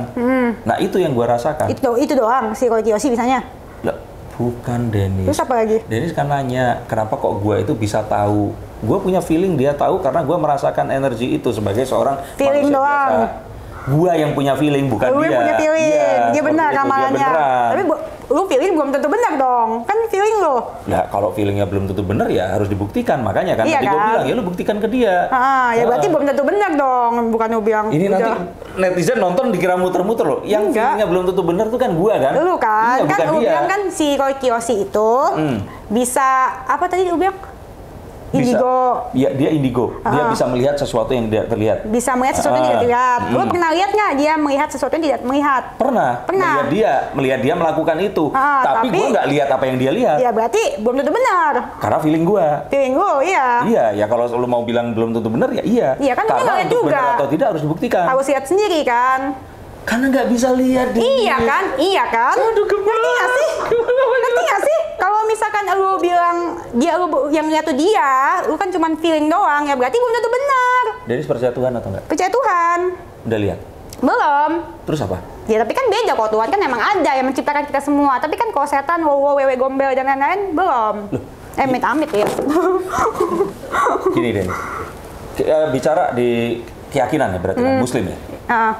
Nah itu yang gue rasakan. Itu doang si Roy Kiyosaki bisanya. Lah, bukan Denis. Terus apa lagi? Denis kan nanya kenapa kok gue itu bisa tahu. Gue punya feeling dia tahu karena gue merasakan energi itu sebagai seorang feeling manusia doang. biasa. Gua yang punya feeling, bukan lu dia. Punya feeling, iya, dia benar ramalannya. Tapi lu feeling belum tentu benar dong, kan feeling lo. Ya kalau feelingnya belum tentu benar ya harus dibuktikan, makanya kan iya tadi kan? gue bilang ya lu buktikan ke dia. Ya berarti belum tentu benar dong, bukan lu bilang. Ini nanti netizen nonton dikira muter-muter loh. Yang feelingnya belum tentu benar tuh kan gua kan. Lu kan, iya, kan lu bilang kan si Roy Kiyosaki itu bisa apa tadi lu bilang? Indigo. Iya, dia indigo. Dia bisa melihat sesuatu yang tidak terlihat. Bisa melihat sesuatu yang tidak terlihat. Lu pernah lihat nggak dia melihat sesuatu yang tidak melihat? Pernah. Melihat dia melakukan itu. Tapi gue nggak lihat apa yang dia lihat. Ya berarti belum tentu benar. Karena feeling gue. Feeling lu, iya. Iya, ya kalau lu mau bilang belum tentu benar ya iya. Iya kan, karena untuk juga. Benar atau tidak harus dibuktikan. Harus lihat sendiri kan. Karena nggak bisa lihat. Iya kan, iya kan. Ngerti nggak sih? Ngerti nggak sih? Kalau misalkan lu bilang dia lu yang lihat tuh dia, lu kan cuma feeling doang ya berarti belum tentu benar. Jadi percaya Tuhan atau enggak? Percaya Tuhan. Udah lihat? Belum. Terus apa? Ya tapi kan beda, kalau Tuhan kan memang ada yang menciptakan kita semua. Tapi kan kalau setan, wewe gombel dan lain-lain belum. Loh, amit-amit ya. Gini Denis, bicara di keyakinan ya berarti kan Muslim ya.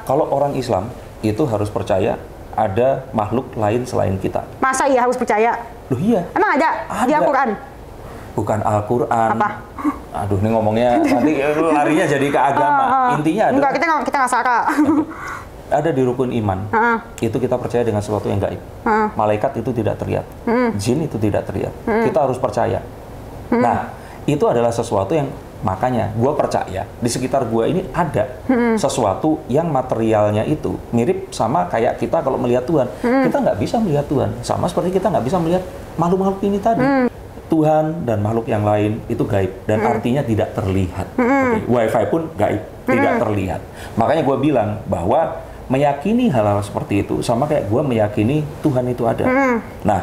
Kalau orang Islam itu harus percaya ada makhluk lain selain kita. Masa iya harus percaya? Loh iya. Emang ada di Al-Quran? Bukan Al-Quran. Apa? Aduh, ini ngomongnya nanti larinya jadi ke agama. Intinya adalah enggak, kita nggak sara. ada di rukun iman. Itu kita percaya dengan sesuatu yang gaib. Malaikat itu tidak terlihat. Jin itu tidak terlihat. Kita harus percaya. Nah, itu adalah sesuatu yang makanya gue percaya di sekitar gue ini ada sesuatu yang materialnya itu mirip sama kayak kita kalau melihat Tuhan. Kita nggak bisa melihat Tuhan. Sama seperti kita nggak bisa melihat makhluk-makhluk ini tadi. Tuhan dan makhluk yang lain itu gaib dan artinya tidak terlihat. Wifi pun gaib, tidak terlihat. Makanya gue bilang bahwa meyakini hal-hal seperti itu sama kayak gue meyakini Tuhan itu ada. Nah,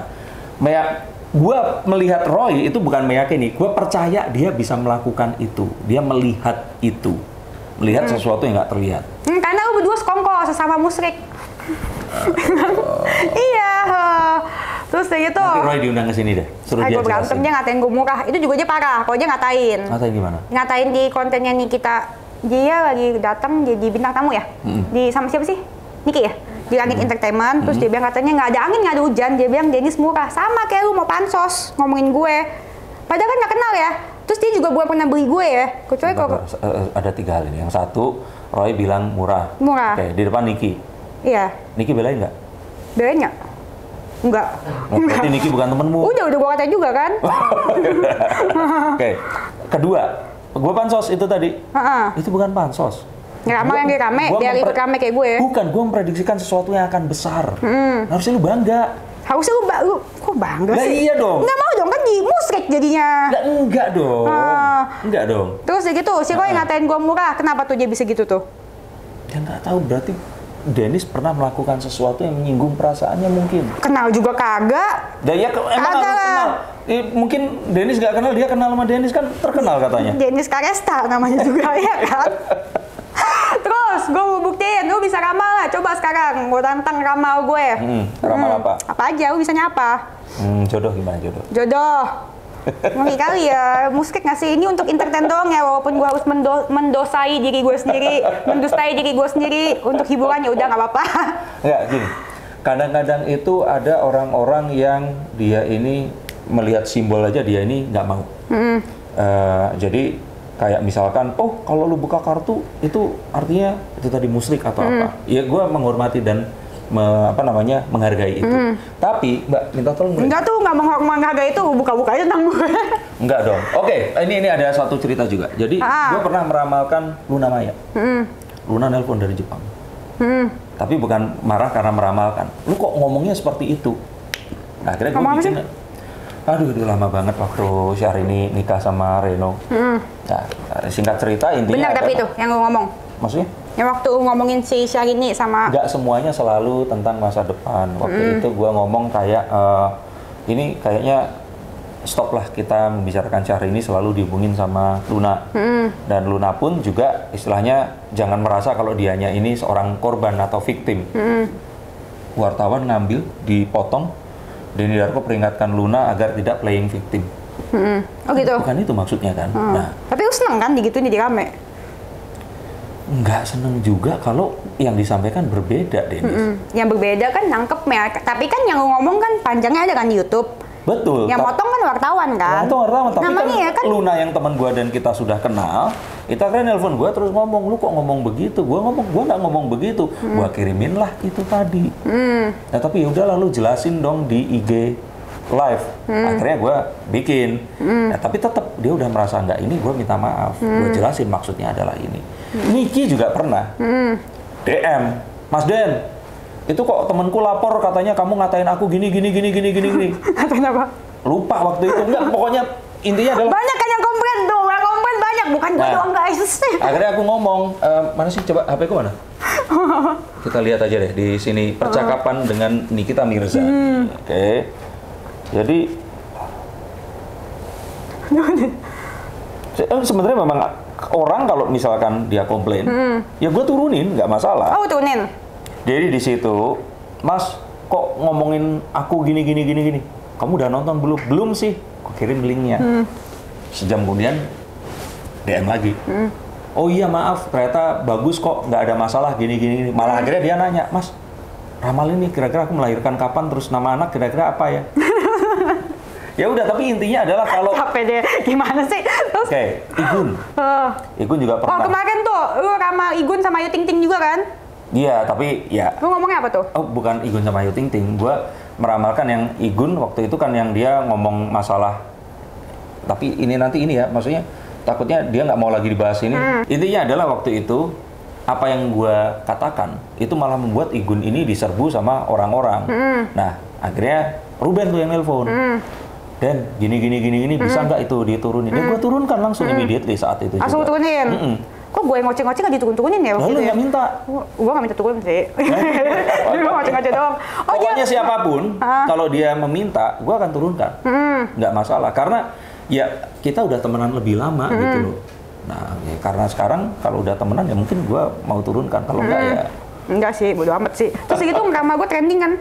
gue melihat Roy itu bukan meyakini, gue percaya dia bisa melakukan itu, dia melihat itu, melihat sesuatu yang nggak terlihat. Karena lu berdua sekongkol sesama musyrik. Iya. Terus kayak gitu. Nanti Roy diundang ke sini deh, suruh dia berantem, jelasin. dia ngatain gue murah. Itu juga dia parah, kalau dia ngatain. Ngatain gimana? Ngatain di kontennya nih kita. Dia lagi datang jadi bintang tamu ya? Di sama siapa sih? Niki ya? di Langit Entertainment. Terus dia bilang katanya nggak ada angin, nggak ada hujan. Dia bilang Dennis murah, sama kayak lu mau pansos ngomongin gue. Padahal kan nggak kenal ya. Terus dia juga bukan pernah beli gue ya. Kecuali kalau ada 3 hal ini. Yang satu, Roy bilang murah. Murah. Oke, di depan Niki. Iya. Niki belain nggak? Belain nggak? Enggak. Berarti Niki bukan temenmu. Udah gue kata juga kan. Oke. Kedua, gue pansos itu tadi. Itu bukan pansos. Ngeramal yang rame, biar ikut rame kayak gue. Bukan, gue memprediksikan sesuatu yang akan besar. Harusnya lu bangga. Harusnya lu kok bangga Lah sih? iya dong. Nggak mau dong, kan di musrik jadinya. Lah enggak dong. Enggak dong. Terus ya gitu, si Roy ngatain gue murah. Kenapa tuh dia bisa gitu tuh? Ya nggak tahu, berarti Dennis pernah melakukan sesuatu yang menyinggung perasaannya mungkin. Kenal juga kagak. Dan ya emang harus kenal. Mungkin Dennis nggak kenal, dia kenal sama Dennis kan terkenal katanya. Dennis Karesta namanya juga ya kan. Terus gue mau buktiin, lu bisa ramal lah. Coba sekarang, gue tantang ramal gue. Ramal apa? Apa aja, lu bisanya apa? Jodoh gimana jodoh? Jodoh. Ngeri kali ya, musik ngasih ini untuk entertain doang ya, walaupun gue harus mendosai diri gue sendiri, mendustai diri gue sendiri untuk hiburan ya udah nggak apa-apa. Ya gini, kadang-kadang itu ada orang-orang yang dia ini melihat simbol aja dia ini nggak mau. Jadi kayak misalkan, oh kalau lu buka kartu itu artinya itu tadi musrik atau apa? Ya gue menghormati dan menghargai itu. Tapi Mbak minta tolong. Enggak tuh, nggak menghargai itu, buka-buka aja tentang gue. Enggak dong. Oke, ini ada satu cerita juga. Jadi gue pernah meramalkan Luna Maya. Luna nelpon dari Jepang. Tapi bukan marah karena meramalkan. Lu kok ngomongnya seperti itu? Nah, akhirnya gue bikin. Aduh, udah lama banget waktu Syahrini nikah sama Reno. Nah, singkat cerita intinya. Benar tapi itu yang gue ngomong. Maksudnya? Yang waktu ngomongin si Syahrini sama... Nggak semuanya selalu tentang masa depan. Waktu itu gue ngomong kayak, ini kayaknya stop lah kita membicarakan Syahrini selalu dihubungin sama Luna. Dan Luna pun juga istilahnya jangan merasa kalau dianya ini seorang korban atau victim. Wartawan ngambil, dipotong, Denny Darko peringatkan Luna agar tidak playing victim. Oh gitu? Bukan itu maksudnya kan. Nah, tapi lu seneng kan digituin jadi rame? Nggak seneng juga kalau yang disampaikan berbeda, Dennis. Yang berbeda kan nangkep ya. Tapi kan yang lu ngomong kan panjangnya ada kan di YouTube. Betul. Yang motong kan wartawan kan? Wartawan, tapi namanya kan Luna yang teman gua dan kita sudah kenal, itu akhirnya nelpon gua terus ngomong, lu kok ngomong begitu? Gua nggak ngomong begitu. Gua kirimin lah itu tadi. Nah tapi yaudah lalu jelasin dong di IG live. Akhirnya gua bikin. Nah, tapi tetap dia udah merasa nggak ini, gua minta maaf. Gua jelasin maksudnya adalah ini. Niki juga pernah DM, Mas Den, itu kok temanku lapor katanya kamu ngatain aku gini. Ngatain apa? Lupa waktu itu. Enggak, pokoknya intinya adalah banyak kan yang komplain tuh, yang komplain banyak, bukan gue doang guys. Akhirnya aku ngomong, mana sih coba HP ku mana? Kita lihat aja deh di sini percakapan dengan Nikita Mirza. Oke. Jadi sebenarnya memang orang kalau misalkan dia komplain, ya gue turunin, nggak masalah. Oh, turunin. Jadi di situ, Mas, kok ngomongin aku gini. Kamu udah nonton belum? Belum sih. Aku kirim linknya. Sejam kemudian DM lagi. Oh iya maaf, ternyata bagus kok, nggak ada masalah gini. Malah akhirnya dia nanya, Mas, ramal ini kira-kira aku melahirkan kapan? Terus nama anak kira-kira apa ya? Ya udah, tapi intinya adalah kalau capek deh, gimana sih? Terus Igun. Igun juga pernah. Oh, kemarin tuh lu ramal Igun sama Ayu Ting Ting juga kan? Iya, tapi ya. Lu ngomongnya apa tuh? Oh, bukan Igun sama Ayu Ting Ting. Gua meramalkan yang Igun waktu itu kan yang dia ngomong masalah. Tapi ini ya, maksudnya takutnya dia nggak mau lagi dibahas ini. Intinya adalah waktu itu apa yang gua katakan itu malah membuat Igun ini diserbu sama orang-orang. Nah, akhirnya Ruben tuh yang nelpon. Dan gini bisa nggak itu diturunin? Ya gue turunkan langsung immediately saat itu. Langsung turunin. Kok gue ngoceh-ngoceh nggak diturun-turunin ya? Lalu nggak minta? Gue nggak minta turun sih. Gue ngoceh-ngoceh doang. Pokoknya siapapun kalau dia meminta, gue akan turunkan. Nggak masalah. Karena ya kita udah temenan lebih lama gitu loh. Nah, ya, karena sekarang kalau udah temenan ya mungkin gue mau turunkan. Kalau enggak ya. Enggak sih, bodo amat sih. Terus gitu drama gue trending kan?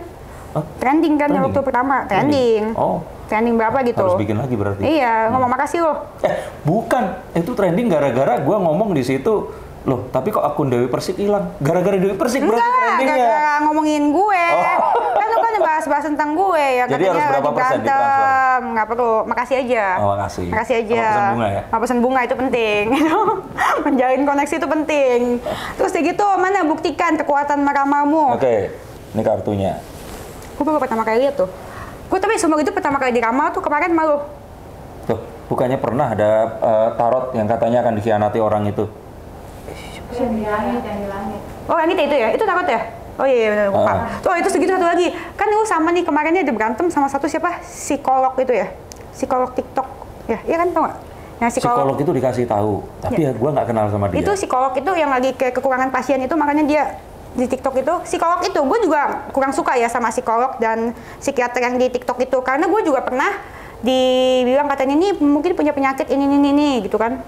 Trending kan yang waktu pertama. Trending. Oh. Trending berapa gitu? Harus bikin lagi berarti. Iya, ngomong makasih loh. Bukan. Itu trending gara-gara gue ngomong di situ, Loh, tapi kok akun Dewi Persik hilang? Gara-gara Dewi Persik berarti Enggak, trendingnya. gara-gara ngomongin gue. Kan lu kan bahas-bahas tentang gue ya. Jadi harus berapa persen ditransfer? Nggak perlu, makasih aja. Oh, makasih. Makasih aja. Sama pesan bunga ya? Sama pesan bunga itu penting. Menjalin koneksi itu penting. Terus kayak gitu, mana buktikan kekuatan meramalmu? Oke, ini kartunya. Gue baru pertama kali lihat tuh. Gue tapi semua itu pertama kali diramal tuh kemarin malu. Tuh, bukannya pernah ada tarot yang katanya akan dikhianati orang itu? Yang di langit. Oh, yang itu ya? Itu tarot ya? Oh iya, benar lupa. Tuh, itu segitu satu lagi. Kan lu sama nih kemarinnya ada berantem sama satu siapa? Psikolog itu ya? Psikolog TikTok. Ya, iya kan tau nggak? Yang Psikolog itu dikasih tahu, tapi ya gue nggak kenal sama dia. Itu psikolog itu yang lagi kekurangan pasien itu, makanya dia di TikTok itu. Psikolog itu, gue juga kurang suka ya sama psikolog dan psikiater yang di TikTok itu. Karena gue juga pernah dibilang katanya ini mungkin punya penyakit ini gitu kan.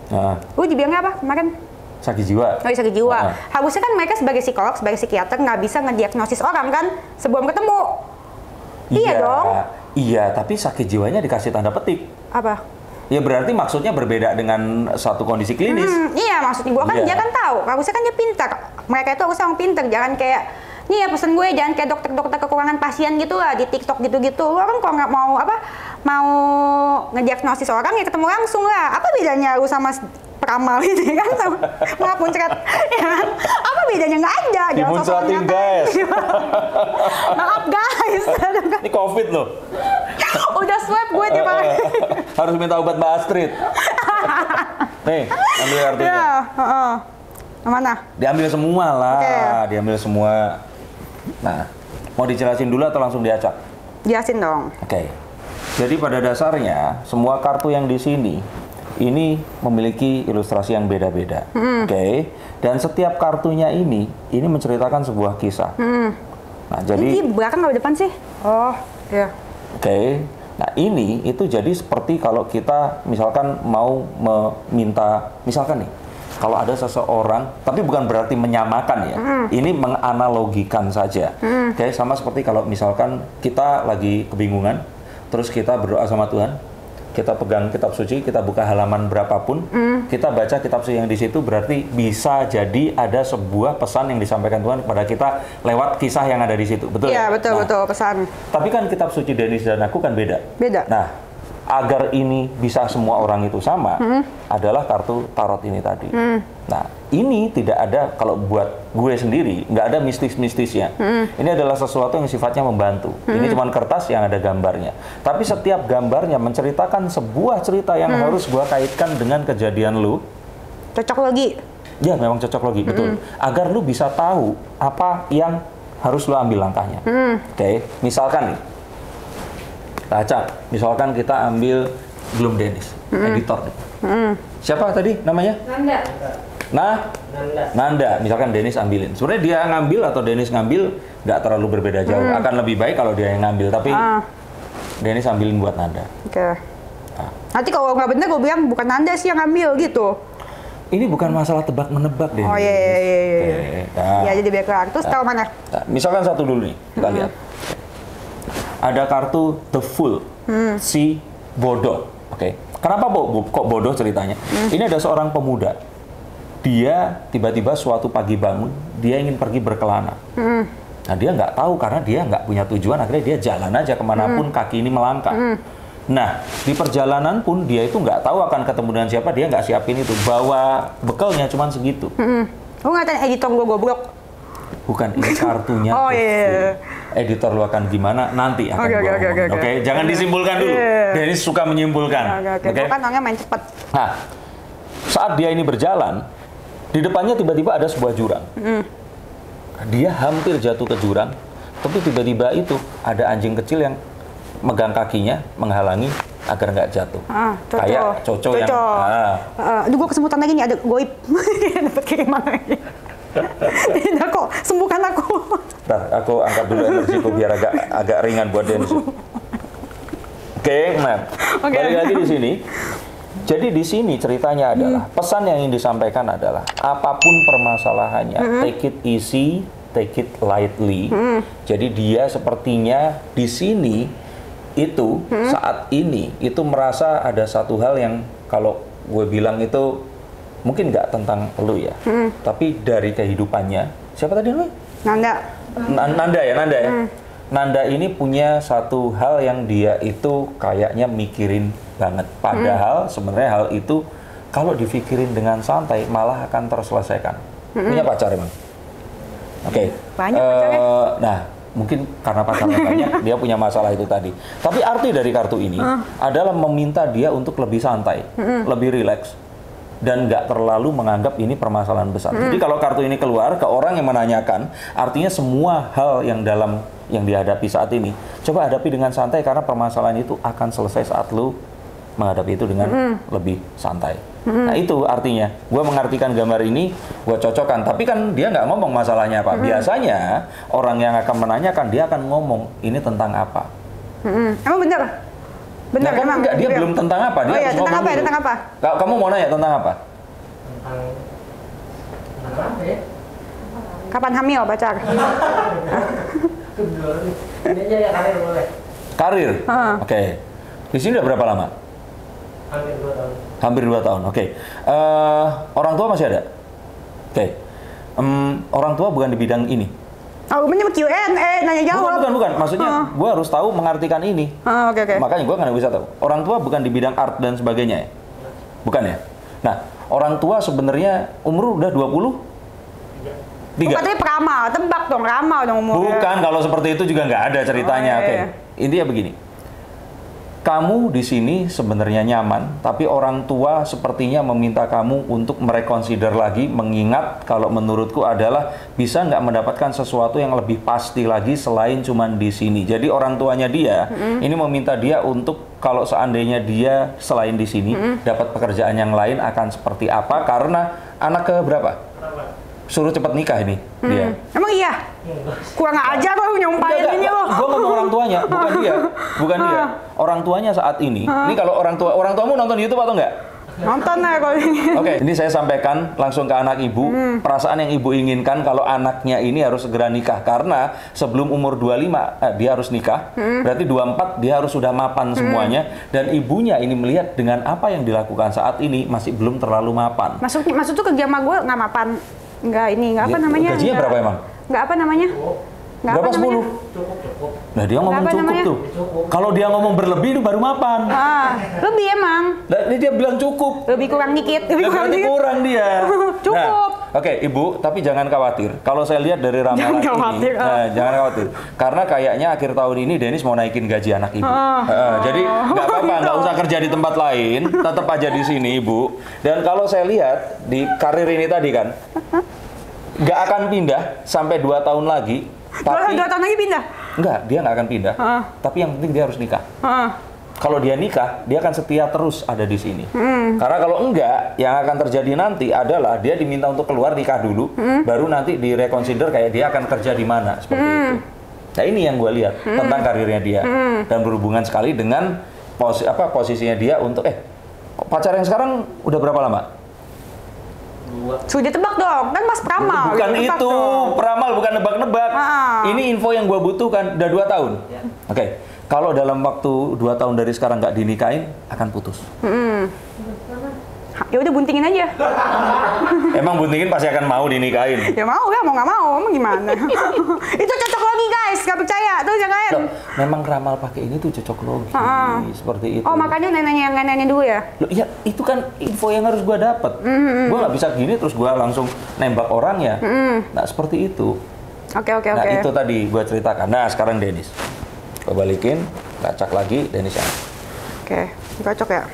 Gue dibilangnya apa kemarin? Sakit jiwa. Oh, sakit jiwa. Harusnya kan mereka sebagai psikolog, sebagai psikiater nggak bisa ngediagnosis orang kan sebelum ketemu. Iya dong. Iya, tapi sakit jiwanya dikasih tanda petik. Apa? Ya berarti maksudnya berbeda dengan satu kondisi klinis. Iya, maksudnya gue kan dia kan tahu. Harusnya kan dia pintar. Mereka itu harusnya orang pintar, jangan kayak nih ya pesan gue jangan kayak dokter-dokter kekurangan pasien gitu lah di TikTok gitu-gitu. Lo kan kalau nggak mau mau ngediagnosis orang ya ketemu langsung lah. Apa bedanya lu sama peramal itu ya kan sama muncrat ya kan? Apa bedanya? Nggak ada. Dimuncatin guys. Maaf guys. Ini COVID loh. Udah swab gue tiap hari. Harus minta obat Mbak Astrid. Nih, ambil kartunya. Ya, mana? Diambil semua lah, Okay. Diambil semua. Nah, mau dijelasin dulu atau langsung diacak? Jelasin dong. Oke. Jadi pada dasarnya semua kartu yang di sini ini memiliki ilustrasi yang beda-beda. Oke. Dan setiap kartunya ini menceritakan sebuah kisah. Nah, jadi ini belakang atau depan sih? Oh, iya. Oke. Nah, ini itu jadi seperti kalau kita misalkan mau meminta, misalkan nih, kalau ada seseorang, tapi bukan berarti menyamakan ya. Ini menganalogikan saja. Oke, sama seperti kalau misalkan kita lagi kebingungan, terus kita berdoa sama Tuhan, kita pegang kitab suci, kita buka halaman berapapun, kita baca kitab suci yang di situ, berarti bisa jadi ada sebuah pesan yang disampaikan Tuhan kepada kita lewat kisah yang ada di situ. Betul? Iya, betul, Nah, betul, pesan. tapi kan kitab suci Denis dan aku kan beda. Beda. Nah, agar ini bisa semua orang itu sama, adalah kartu tarot ini tadi. Nah, ini tidak ada, kalau buat gue sendiri, nggak ada mistis-mistisnya. Ini adalah sesuatu yang sifatnya membantu. Ini cuma kertas yang ada gambarnya. Tapi setiap gambarnya menceritakan sebuah cerita yang harus gue kaitkan dengan kejadian lu. Cocok lagi. Ya, memang cocok logi, betul. Agar lu bisa tahu apa yang harus lu ambil langkahnya. Oke, misalkan nih, baca, misalkan kita ambil Gloom Dennis, editor. Siapa tadi namanya? Nanda. Nanda. Misalkan Dennis ambilin. Sebenarnya dia ngambil atau Dennis ngambil nggak terlalu berbeda jauh. Akan lebih baik kalau dia yang ngambil, tapi Dennis ambilin buat Nanda. Oke. Nanti kalau nggak bener gue bilang bukan Nanda sih yang ngambil gitu. Ini bukan masalah tebak-menebak, Dennis. Oh iya. Oke, nah. Ya jadi biar kelar. Terus tahu mana? Nah, misalkan satu dulu nih, kita lihat. Ada kartu The Fool, si bodoh. Oke. Kenapa kok bodoh ceritanya? Ini ada seorang pemuda. Dia tiba-tiba suatu pagi bangun, dia ingin pergi berkelana. Nah, dia nggak tahu karena dia nggak punya tujuan, akhirnya dia jalan aja kemanapun kaki ini melangkah. Nah, di perjalanan pun dia itu nggak tahu akan ketemu dengan siapa, dia nggak siapin itu. Bawa bekalnya cuma segitu. Lu ngatain editor gue goblok. Bukan, ini kartunya. Oh iya. Editor lu akan gimana nanti akan gua omongin. Oke, jangan disimpulkan dulu. Dennis suka menyimpulkan. Oke. Gue kan orangnya main cepet. Nah, saat dia ini berjalan, di depannya tiba-tiba ada sebuah jurang. Dia hampir jatuh ke jurang, tapi tiba-tiba itu ada anjing kecil yang megang kakinya, menghalangi agar nggak jatuh. Kayak Coco yang... Aduh, gue kesemutan lagi nih, ada goib. Dapat kiriman lagi. Tidak kok, sembuhkan aku. Ntar, aku angkat dulu energiku biar agak ringan buat Dennis. Oke, nah, balik lagi di sini. Jadi di sini ceritanya adalah, pesan yang ingin disampaikan adalah, apapun permasalahannya, take it easy, take it lightly. Jadi dia sepertinya di sini itu, saat ini, itu merasa ada satu hal yang kalau gue bilang itu mungkin nggak tentang lu ya, tapi dari kehidupannya. Siapa tadi namanya? Nanda. Nanda ya, Nanda ya. Nanda ini punya satu hal yang dia itu kayaknya mikirin banget. Padahal sebenarnya hal itu kalau dipikirin dengan santai malah akan terselesaikan. Punya pacar emang? Oke. Banyak pacarnya. Nah, mungkin karena pacarnya banyak, dia punya masalah itu tadi. Tapi arti dari kartu ini adalah meminta dia untuk lebih santai, lebih rileks, dan nggak terlalu menganggap ini permasalahan besar. Jadi kalau kartu ini keluar ke orang yang menanyakan, artinya semua hal yang dihadapi saat ini, coba hadapi dengan santai karena permasalahan itu akan selesai saat lu menghadapi itu dengan lebih santai. Nah itu artinya, gue mengartikan gambar ini, gue cocokkan. Tapi kan dia nggak ngomong masalahnya apa. Biasanya orang yang akan menanyakan, dia akan ngomong ini tentang apa. Emang bener? Bener, Nah, emang? enggak, dia belum tentang apa, dia Oh iya, harus tentang ngomong apa ya? dulu. Tentang apa? Kamu mau nanya tentang apa? Tentang apa ya? Kapan hamil pacar? Ini aja ya karir boleh. Karir? Oke. Di sini udah berapa lama? Hampir 2 tahun. Hampir 2 tahun, oke. Orang tua masih ada? Oke. Orang tua bukan di bidang ini? Oh, ini Q&A, nanya jawab. Bukan. Maksudnya, gue harus tahu mengartikan ini. Oke. Makanya gue nggak bisa tahu. Orang tua bukan di bidang art dan sebagainya ya? Bukan ya? Nah, orang tua sebenarnya umur udah 20? 3? Katanya peramal, tebak dong, ramal dong umurnya. Bukan, kalau seperti itu juga nggak ada ceritanya. Oh, iya. Oke. Intinya begini. Kamu di sini sebenarnya nyaman, tapi orang tua sepertinya meminta kamu untuk merekonsider lagi, mengingat kalau menurutku adalah bisa nggak mendapatkan sesuatu yang lebih pasti lagi selain cuman di sini. Jadi orang tuanya dia ini meminta dia untuk kalau seandainya dia selain di sini dapat pekerjaan yang lain akan seperti apa? Karena anak ke berapa? Suruh cepet nikah ini dia. Emang iya? Kurang aja kok nyumpahin ini loh. Gue ngomong orang tuanya, bukan dia. Bukan dia. Orang tuanya saat ini kalau orang tuamu nonton YouTube atau enggak? Nonton ya kalau ini. Oke, ini saya sampaikan langsung ke anak ibu, perasaan yang ibu inginkan kalau anaknya ini harus segera nikah. Karena sebelum umur 25, dia harus nikah, berarti 24 dia harus sudah mapan semuanya. Dan ibunya ini melihat dengan apa yang dilakukan saat ini masih belum terlalu mapan. Maksud tuh kerja sama gue nggak mapan. Nggak apa namanya? Gajinya berapa emang? Nggak apa namanya? Nggak Berapa apa namanya? 10? Cukup. Nah dia ngomong Apa cukup namanya? tuh. Kalau dia ngomong berlebih itu baru mapan. Lebih emang. Nah, ini dia bilang cukup. Lebih kurang dikit. Lebih kurang Berarti dikit. kurang dia. Cukup. Nah, oke, Ibu, tapi jangan khawatir. Kalau saya lihat dari ramalan Jangan khawatir, ini, jangan khawatir. Karena kayaknya akhir tahun ini Dennis mau naikin gaji anak Ibu. Jadi nggak apa-apa, nggak usah kerja di tempat lain, tetap aja di sini, Ibu. Dan kalau saya lihat di karir ini tadi kan, nggak akan pindah sampai 2 tahun lagi. Tapi 2 tahun lagi pindah? enggak, dia nggak akan pindah. Tapi yang penting dia harus nikah. Kalau dia nikah, dia akan setia terus ada di sini. Karena kalau enggak, yang akan terjadi nanti adalah dia diminta untuk keluar nikah dulu, baru nanti direkonsider kayak dia akan kerja di mana seperti itu. Nah ini yang gue lihat tentang karirnya dia dan berhubungan sekali dengan posisinya dia untuk pacar yang sekarang udah berapa lama? 2. Sudah tebak dong, kan Mas Pramal. Bukan Tebak itu, dong. peramal bukan nebak-nebak. Ini info yang gue butuhkan, udah 2 tahun. Ya. Oke, kalau dalam waktu 2 tahun dari sekarang nggak dinikahin, akan putus. Ya udah buntingin aja. Emang buntingin pasti akan mau dinikahin. Ya mau ya, mau nggak mau, emang gimana? Itu cocok logi guys, nggak percaya tuh jangan. Loh, memang ramal pakai ini tuh cocok logi, seperti itu. Oh makanya neneknya dulu ya? Loh, ya itu kan info yang harus gue dapet. Gue nggak bisa gini terus gue langsung nembak orangnya. Nah seperti itu. Oke. Nah itu tadi gue ceritakan. Nah sekarang Dennis, gue balikin, kacak lagi Dennis yang. Oke, cocok ya.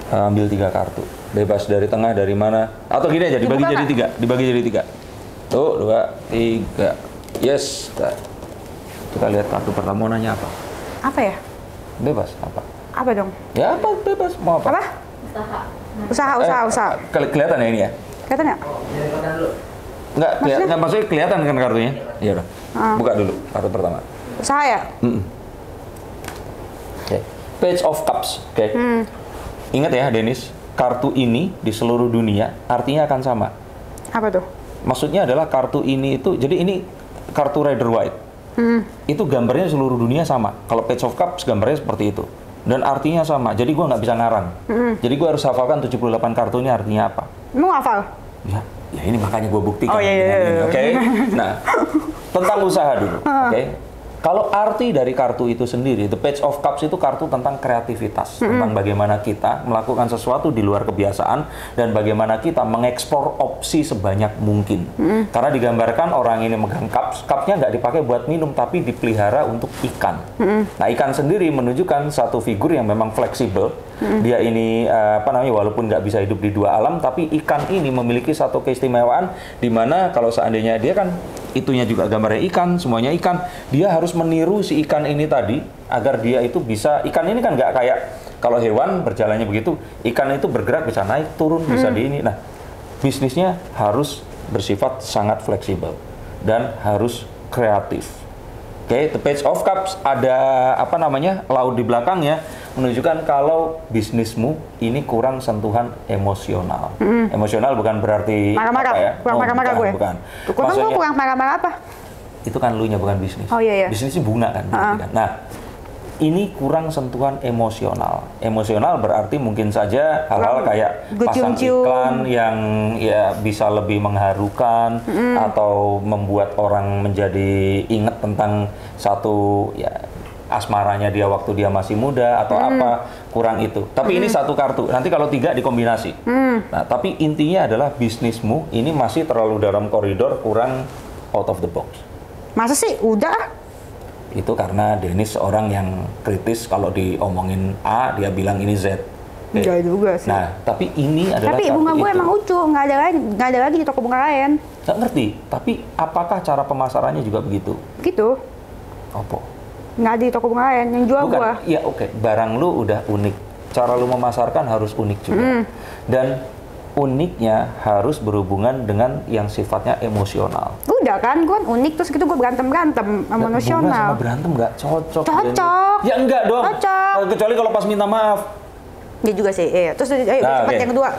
Ambil 3 kartu, bebas dari tengah, dari mana, atau gini aja dibagi Dibuka jadi nggak? 3, dibagi jadi 3. Tuh 2, 3, yes. Nah, kita lihat kartu pertama mau nanya apa? Apa ya? Bebas apa? Apa dong? Ya apa bebas mau apa? Apa? Usaha. Kelihatan ya ini ya? Kelihatan nggak? Jadi kotak dulu. Nggak maksudnya kelihatan kan kartunya? Iya udah. Buka dulu kartu pertama. Usaha ya? Oke. Page of Cups. Oke. Ingat ya Dennis, kartu ini di seluruh dunia artinya akan sama. Apa tuh? Maksudnya adalah kartu ini itu, jadi ini kartu Rider White. Itu gambarnya seluruh dunia sama. Kalau Page of Cups gambarnya seperti itu. Dan artinya sama, jadi gue nggak bisa ngarang. Jadi gue harus hafalkan 78 kartu ini artinya apa. Mau hafal? Ya ini makanya gue buktikan. Oh, iya. Oke. Nah, tentang usaha dulu. Oke. Kalau arti dari kartu itu sendiri, the Page of Cups itu kartu tentang kreativitas, tentang bagaimana kita melakukan sesuatu di luar kebiasaan dan bagaimana kita mengeksplor opsi sebanyak mungkin. Karena digambarkan orang ini megang cups, cupsnya nggak dipakai buat minum, tapi dipelihara untuk ikan. Nah, ikan sendiri menunjukkan satu figur yang memang fleksibel. Dia ini walaupun nggak bisa hidup di dua alam, tapi ikan ini memiliki satu keistimewaan di mana kalau seandainya dia kan itunya juga gambarnya ikan, semuanya ikan, dia harus meniru si ikan ini tadi agar dia itu bisa, ikan ini kan nggak kayak kalau hewan berjalannya begitu, ikan itu bergerak bisa naik turun bisa di ini. Nah, bisnisnya harus bersifat sangat fleksibel dan harus kreatif. Oke, the Page of Cups ada laut di belakangnya menunjukkan kalau bisnismu ini kurang sentuhan emosional. Emosional bukan berarti marah-marah, apa ya? kurang marah-marah gue. Bukan. Maksudnya, kurang marah-marah apa? Itu kan lu nya bukan bisnis. Oh iya. Bisnis ini bunga kan. Kan? Nah, ini kurang sentuhan emosional. Emosional berarti mungkin saja hal-hal kayak pasang iklan yang ya bisa lebih mengharukan atau membuat orang menjadi ingat tentang satu ya asmaranya dia waktu dia masih muda atau apa, kurang itu. Tapi ini satu kartu. Nanti kalau 3 dikombinasi. Nah, tapi intinya adalah bisnismu ini masih terlalu dalam koridor, kurang out of the box. Masa sih? Udah. Itu karena Dennis seorang yang kritis, kalau diomongin A dia bilang ini Z. Enggak juga sih. Nah, tapi ini adalah tapi bunga gue emang lucu, nggak ada lagi di toko bunga lain. Nggak ngerti, tapi apakah cara pemasarannya juga begitu? Gitu. Apa? Nggak ada di toko bunga lain, yang jual Bukan, gua. ya oke. Barang lu udah unik, cara lu memasarkan harus unik juga. Dan uniknya harus berhubungan dengan yang sifatnya emosional. Udah kan, gue unik terus gitu gue berantem emosional. Bunga sama berantem nggak cocok. Cocok. Ya enggak dong. Cocok. Kecuali kalau pas minta maaf. Dia juga sih. Terus cepat yang kedua.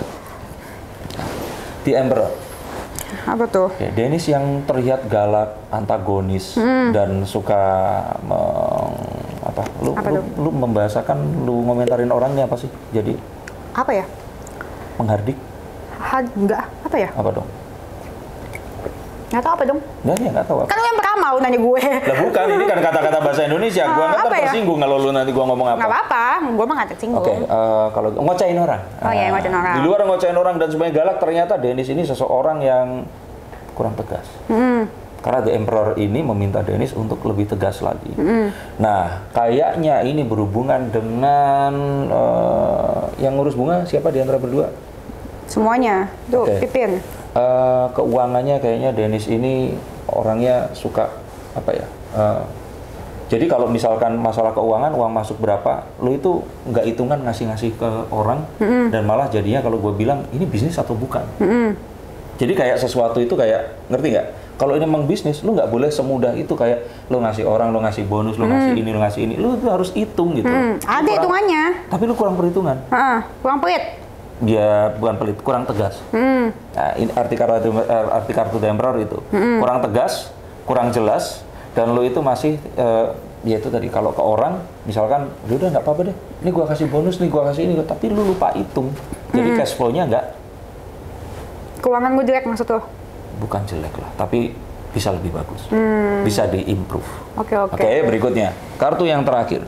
The Emperor. Apa tuh? Dennis yang terlihat galak, antagonis dan suka lu membahasakan, lu ngomentarin orangnya apa sih? Jadi apa ya? Menghardik. Enggak, apa ya? Apa dong? Nggak tahu apa dong? Nggak tahu apa. Kan lu yang pertama lu nanya gue. Lah bukan, ini kan kata-kata bahasa Indonesia. Gua nggak tersinggung kalau lu nanti gua ngomong apa. Nggak apa-apa, gua mah nggak tersinggung. Oke, kalau ngocain orang. Oh iya, ngocain orang. Di luar ngocain orang dan semuanya galak, ternyata Dennis ini seseorang yang kurang tegas. Karena The Emperor ini meminta Dennis untuk lebih tegas lagi. Nah, kayaknya ini berhubungan dengan yang ngurus bunga siapa di antara berdua? Semuanya. Tuh, Pipin. Keuangannya kayaknya Dennis ini orangnya suka apa ya? Jadi kalau misalkan masalah keuangan, uang masuk berapa, lu itu nggak hitungan ngasih-ngasih ke orang, dan malah jadinya kalau gue bilang ini bisnis atau bukan. Jadi kayak sesuatu itu kayak, ngerti nggak? Kalau ini memang bisnis, lu nggak boleh semudah itu kayak lu ngasih orang, lu ngasih bonus, lu ngasih ini, lu ngasih ini, lu itu harus hitung gitu. Ada hitungannya. Tapi lu kurang perhitungan. Kurang pelit. Dia bukan pelit, kurang tegas. Nah, ini arti kartu The Emperor itu. Kurang tegas, kurang jelas, dan lo itu masih ya itu tadi, kalau ke orang misalkan udah nggak apa-apa deh, ini gua kasih bonus, nih gua kasih ini, tapi lu lupa hitung. Jadi cash flow-nya nggak, keuangan gue jelek maksud lo? Bukan jelek lah, tapi bisa lebih bagus. Bisa di-improve. Oke. Berikutnya, kartu yang terakhir.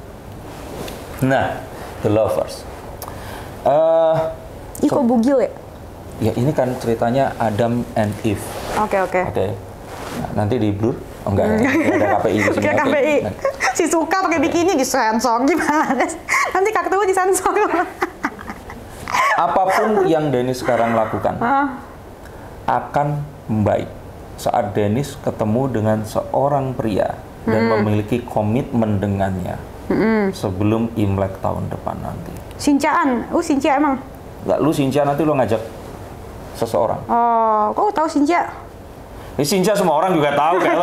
Nah, The Lovers. Ih, kok bugil ya? Ya ini kan ceritanya Adam and Eve. Oke. Nah, nanti di blur? Oh enggak, ada KPI di sini. KPI. Si suka pakai bikini disensor gimana? Nanti kartu disensor. Apapun yang Dennis sekarang lakukan akan membaik saat Dennis ketemu dengan seorang pria dan memiliki komitmen dengannya sebelum Imlek tahun depan nanti. Sincaan, Sincia emang? Nggak, lu Sincia nanti lu ngajak seseorang. Oh, kok tahu Sincia? Ini Sincia semua orang juga tahu kayak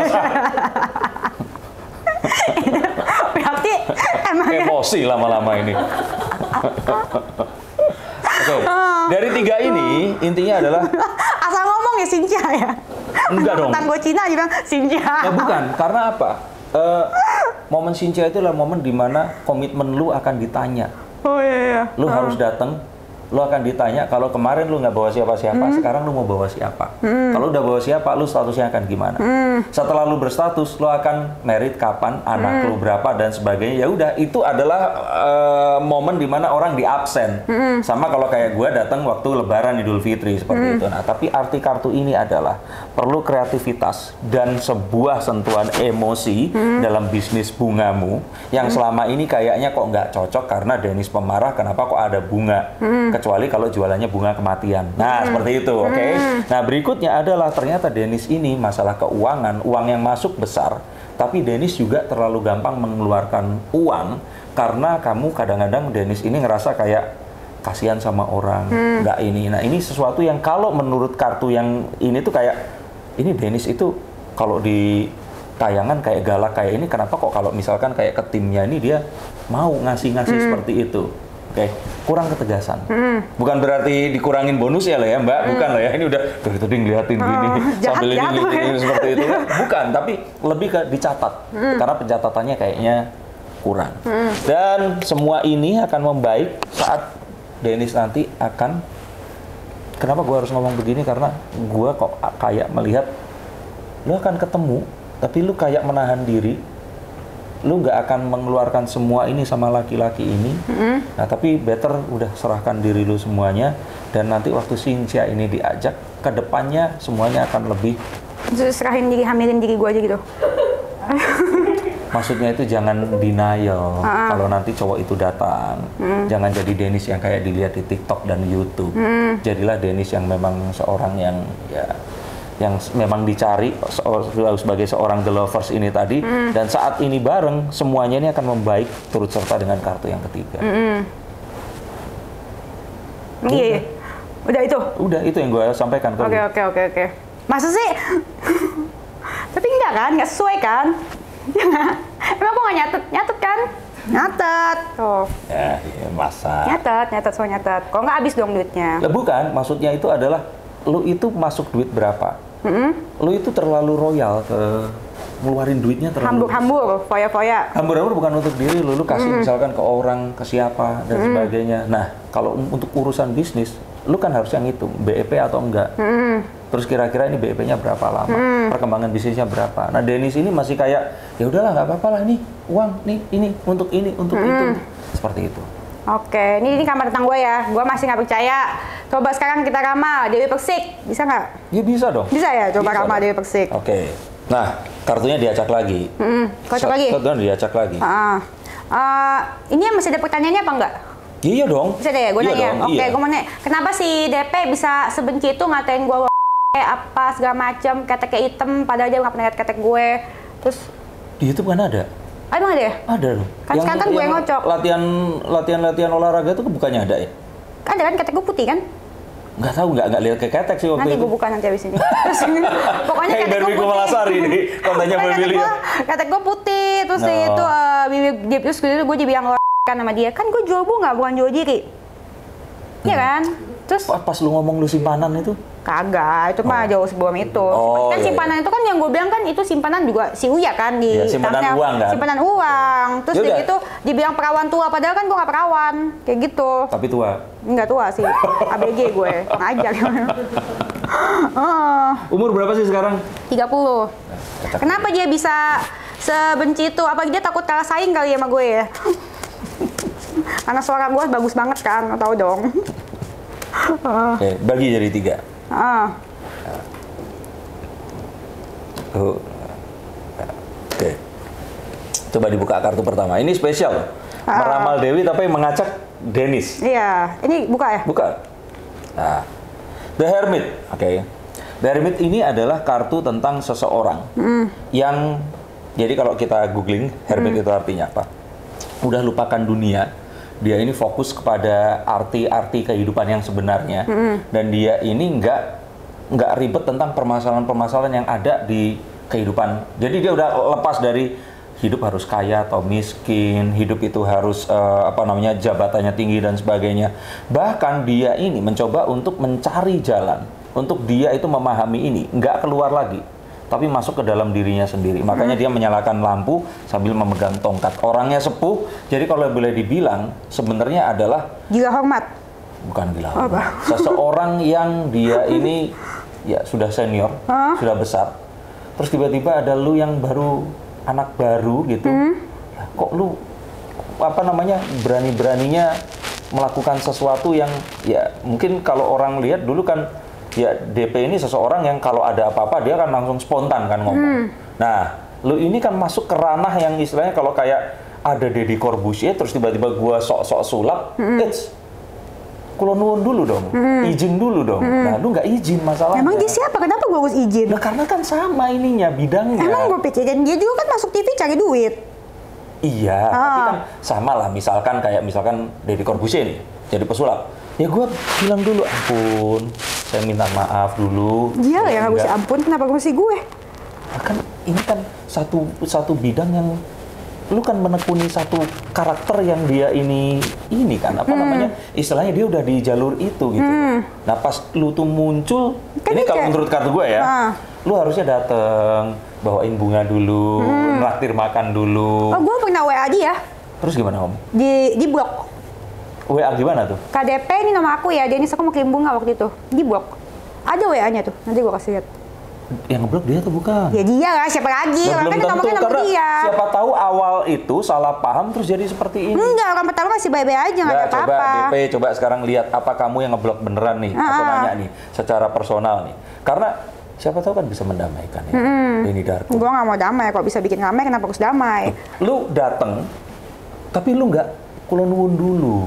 Berarti emang emosi lama-lama ini. Oke. Dari 3 ini intinya adalah asal ngomong ya Sincia ya. Enggak dong. Tanggo Cina aja bilang Sincia. Ya bukan, karena apa? momen Cynthia itu adalah momen dimana komitmen lu akan ditanya. Oh iya. Lu harus datang, lu akan ditanya kalau kemarin lu nggak bawa siapa-siapa, sekarang lu mau bawa siapa. Kalau udah bawa siapa, lu statusnya akan gimana. Setelah lu berstatus, lu akan married kapan, anak lu berapa dan sebagainya. Ya udah, itu adalah momen dimana orang di absen. Sama kalau kayak gue datang waktu Lebaran Idul Fitri seperti itu. Nah, tapi arti kartu ini adalah perlu kreativitas dan sebuah sentuhan emosi dalam bisnis bungamu yang selama ini kayaknya kok nggak cocok karena Dennis pemarah. Kenapa kok ada bunga? Kecuali kalau jualannya bunga kematian. Nah, seperti itu, oke? Nah, berikutnya adalah ternyata Dennis ini masalah keuangan, uang yang masuk besar, tapi Dennis juga terlalu gampang mengeluarkan uang karena kamu kadang-kadang Dennis ini ngerasa kayak kasihan sama orang, nggak ini. Nah, ini sesuatu yang kalau menurut kartu yang ini tuh kayak, ini Dennis itu kalau di tayangan kayak galak kayak ini, kenapa kok kalau misalkan kayak ke timnya ini dia mau ngasih-ngasih seperti itu? Oke, kurang ketegasan. Bukan berarti dikurangin bonus ya lah ya Mbak, bukan lah ya. Ini udah tadi ngeliatin gini, sambil ini seperti itu. Bukan, tapi lebih ke dicatat. Karena pencatatannya kayaknya kurang. Dan semua ini akan membaik saat Dennis nanti akan, kenapa gue harus ngomong begini? Karena gue kok kayak melihat, lu akan ketemu, tapi lu kayak menahan diri. Lu nggak akan mengeluarkan semua ini sama laki-laki ini. Nah, tapi better udah serahkan diri lu semuanya. Dan nanti waktu Cynthia ini diajak, ke depannya semuanya akan lebih... Serahin diri, hamilin diri gue aja gitu. Maksudnya itu jangan denial kalau nanti cowok itu datang. Jangan jadi Dennis yang kayak dilihat di TikTok dan YouTube. Jadilah Dennis yang memang seorang yang ya, yang memang dicari sebagai seorang The Lovers ini tadi. Dan saat ini bareng, semuanya ini akan membaik turut serta dengan kartu yang ketiga. Iya. Udah itu? Udah, itu yang gue sampaikan ke lu. Oke. Masa sih? Tapi enggak kan? Nggak sesuai kan? Ya nggak? Emang gue nggak nyatet? Nyatet kan? Nyatet. Tuh. Ya, masa. Nyatet, so nyatet. Kalau nggak habis dong duitnya. Lah bukan, maksudnya itu adalah lu itu masuk duit berapa? Lu itu terlalu royal ke ngeluarin duitnya terlalu hambur, foya-foya. Hambur bukan untuk diri lu kasih misalkan ke orang, ke siapa dan sebagainya. Nah, kalau untuk urusan bisnis, lu kan harus yang itu BEP atau enggak. Terus kira-kira ini BEP-nya berapa lama? Perkembangan bisnisnya berapa? Nah, Dennis ini masih kayak ya udahlah nggak apa-apa lah, nih uang, nih ini untuk itu. Seperti itu. Oke, ini kamar tentang gue ya. Gue masih nggak percaya. Coba sekarang kita ramal Dewi Persik, bisa nggak? Ya bisa dong. Bisa ya, coba bisa ramal dong. Dewi Persik. Oke. Nah, kartunya diacak lagi. Kocok lagi? Kartunya diacak lagi. Ini masih ada pertanyaannya apa enggak? Iya dong. Bisa deh, gue iya nanya. Dong, Oke, iya. gue mau nanya. Kenapa si DP bisa sebenci itu ngatain gue apa segala macam, ketek hitam, padahal dia nggak pernah lihat ketek gue. Terus di YouTube kan ada? emang ada ya? Ada loh. Kan sekarang kan gue yang ngocok. Latihan olahraga itu bukannya ada ya? Ada kan ketek gue putih kan? Nggak tahu, nggak lihat kayak ketek sih waktu Nanti itu. gue buka nanti abis ini. Terus pokoknya Kayak ketek gue Darwin putih. Kumalasari ini kontennya Beli. Ketek gue putih, terus No. itu bibir dia terus gue dibilang kan sama dia, kan gue jual bunga bukan jual diri. Iya kan? Terus Pas lu ngomong lu simpanan itu? kagak, itu mah jauh sebelum itu. Oh, Kan iya, simpanan itu kan yang gue bilang kan itu simpanan juga si Uya kan di Iya, simpanan tasnya. uang kan? Simpanan uang. Terus Yaudah. dia gitu dibilang perawan tua, padahal kan gue nggak perawan. Kayak gitu. Tapi tua. Nggak tua sih, ABG gue, ngajar. Umur berapa sih sekarang? 30. Kenapa dia bisa sebenci itu? Apa dia takut kalah saing kali ya sama gue ya? Karena suara gue bagus banget kan, tahu dong. Oke, bagi jadi 3. Oke. Coba dibuka kartu pertama. Ini spesial. Meramal Dewi tapi mengacak Dennis. Iya, ini buka ya? Bukan. Nah, The Hermit. Oke. The Hermit ini adalah kartu tentang seseorang yang, jadi kalau kita googling Hermit itu artinya apa? Udah lupakan dunia. Dia ini fokus kepada arti-arti kehidupan yang sebenarnya, dan dia ini nggak ribet tentang permasalahan-permasalahan yang ada di kehidupan. Jadi dia udah lepas dari hidup harus kaya atau miskin, hidup itu harus jabatannya tinggi dan sebagainya. Bahkan dia ini mencoba untuk mencari jalan, untuk dia itu memahami ini, nggak keluar lagi. tapi masuk ke dalam dirinya sendiri. Makanya dia menyalakan lampu sambil memegang tongkat. Orangnya sepuh, jadi kalau boleh dibilang sebenarnya adalah Gila hormat. bukan gila hormat. Seseorang yang dia ini ya sudah senior, sudah besar. Terus tiba-tiba ada lu yang baru anak baru gitu. Lah, kok lu berani-beraninya melakukan sesuatu yang ya mungkin kalau orang lihat dulu kan ya DP ini seseorang yang kalau ada apa-apa dia kan langsung spontan kan ngomong. Nah, lu ini kan masuk ke ranah yang istilahnya kalau kayak ada Deddy Corbuzier terus tiba-tiba gua sok-sok sulap, kulo nuwun dulu dong, izin dulu dong. Nah, lu nggak izin masalahnya. Emang dia siapa? Kenapa gue harus izin? Nah, karena kan sama ininya bidangnya. Emang gue pikirin dia juga kan masuk TV cari duit. Iya, tapi kan sama lah. Misalkan Deddy Corbuzier nih, jadi pesulap. Ya gue bilang dulu, ampun, saya minta maaf dulu. Dia yang harus ampun, kenapa mesti gue? Nah, kan ini kan satu bidang yang lu kan menekuni satu karakter yang dia ini kan apa namanya istilahnya dia udah di jalur itu gitu. Nah pas lu tuh muncul, Kan ini dia kalau kayak- menurut kartu gue ya, lu harusnya dateng, bawain bunga dulu, traktir makan dulu. Oh, gue pernah WA dia Terus gimana om? di blok. WA gimana tuh? KDP ini nama aku ya, Denis aku mau kirim bunga waktu itu di blok. Ada WA-nya tuh, nanti gue kasih lihat. Yang ngeblok dia tuh bukan? Ya dia lah, siapa lagi? Nah, Orang kan belum nomornya tentu, nomor karena dia. siapa tahu awal itu salah paham terus jadi seperti ini. Enggak, orang pertama masih baik-baik aja, nggak ada Nah, coba apa-apa. DP, coba sekarang lihat apa kamu yang ngeblok beneran nih? Aku nanya nih, secara personal nih. Karena siapa tahu kan bisa mendamaikan ya. Denny Darko. Gue nggak mau damai, kalau bisa bikin ramai kenapa harus damai? Lu dateng, tapi lu nggak kulo nuwun dulu.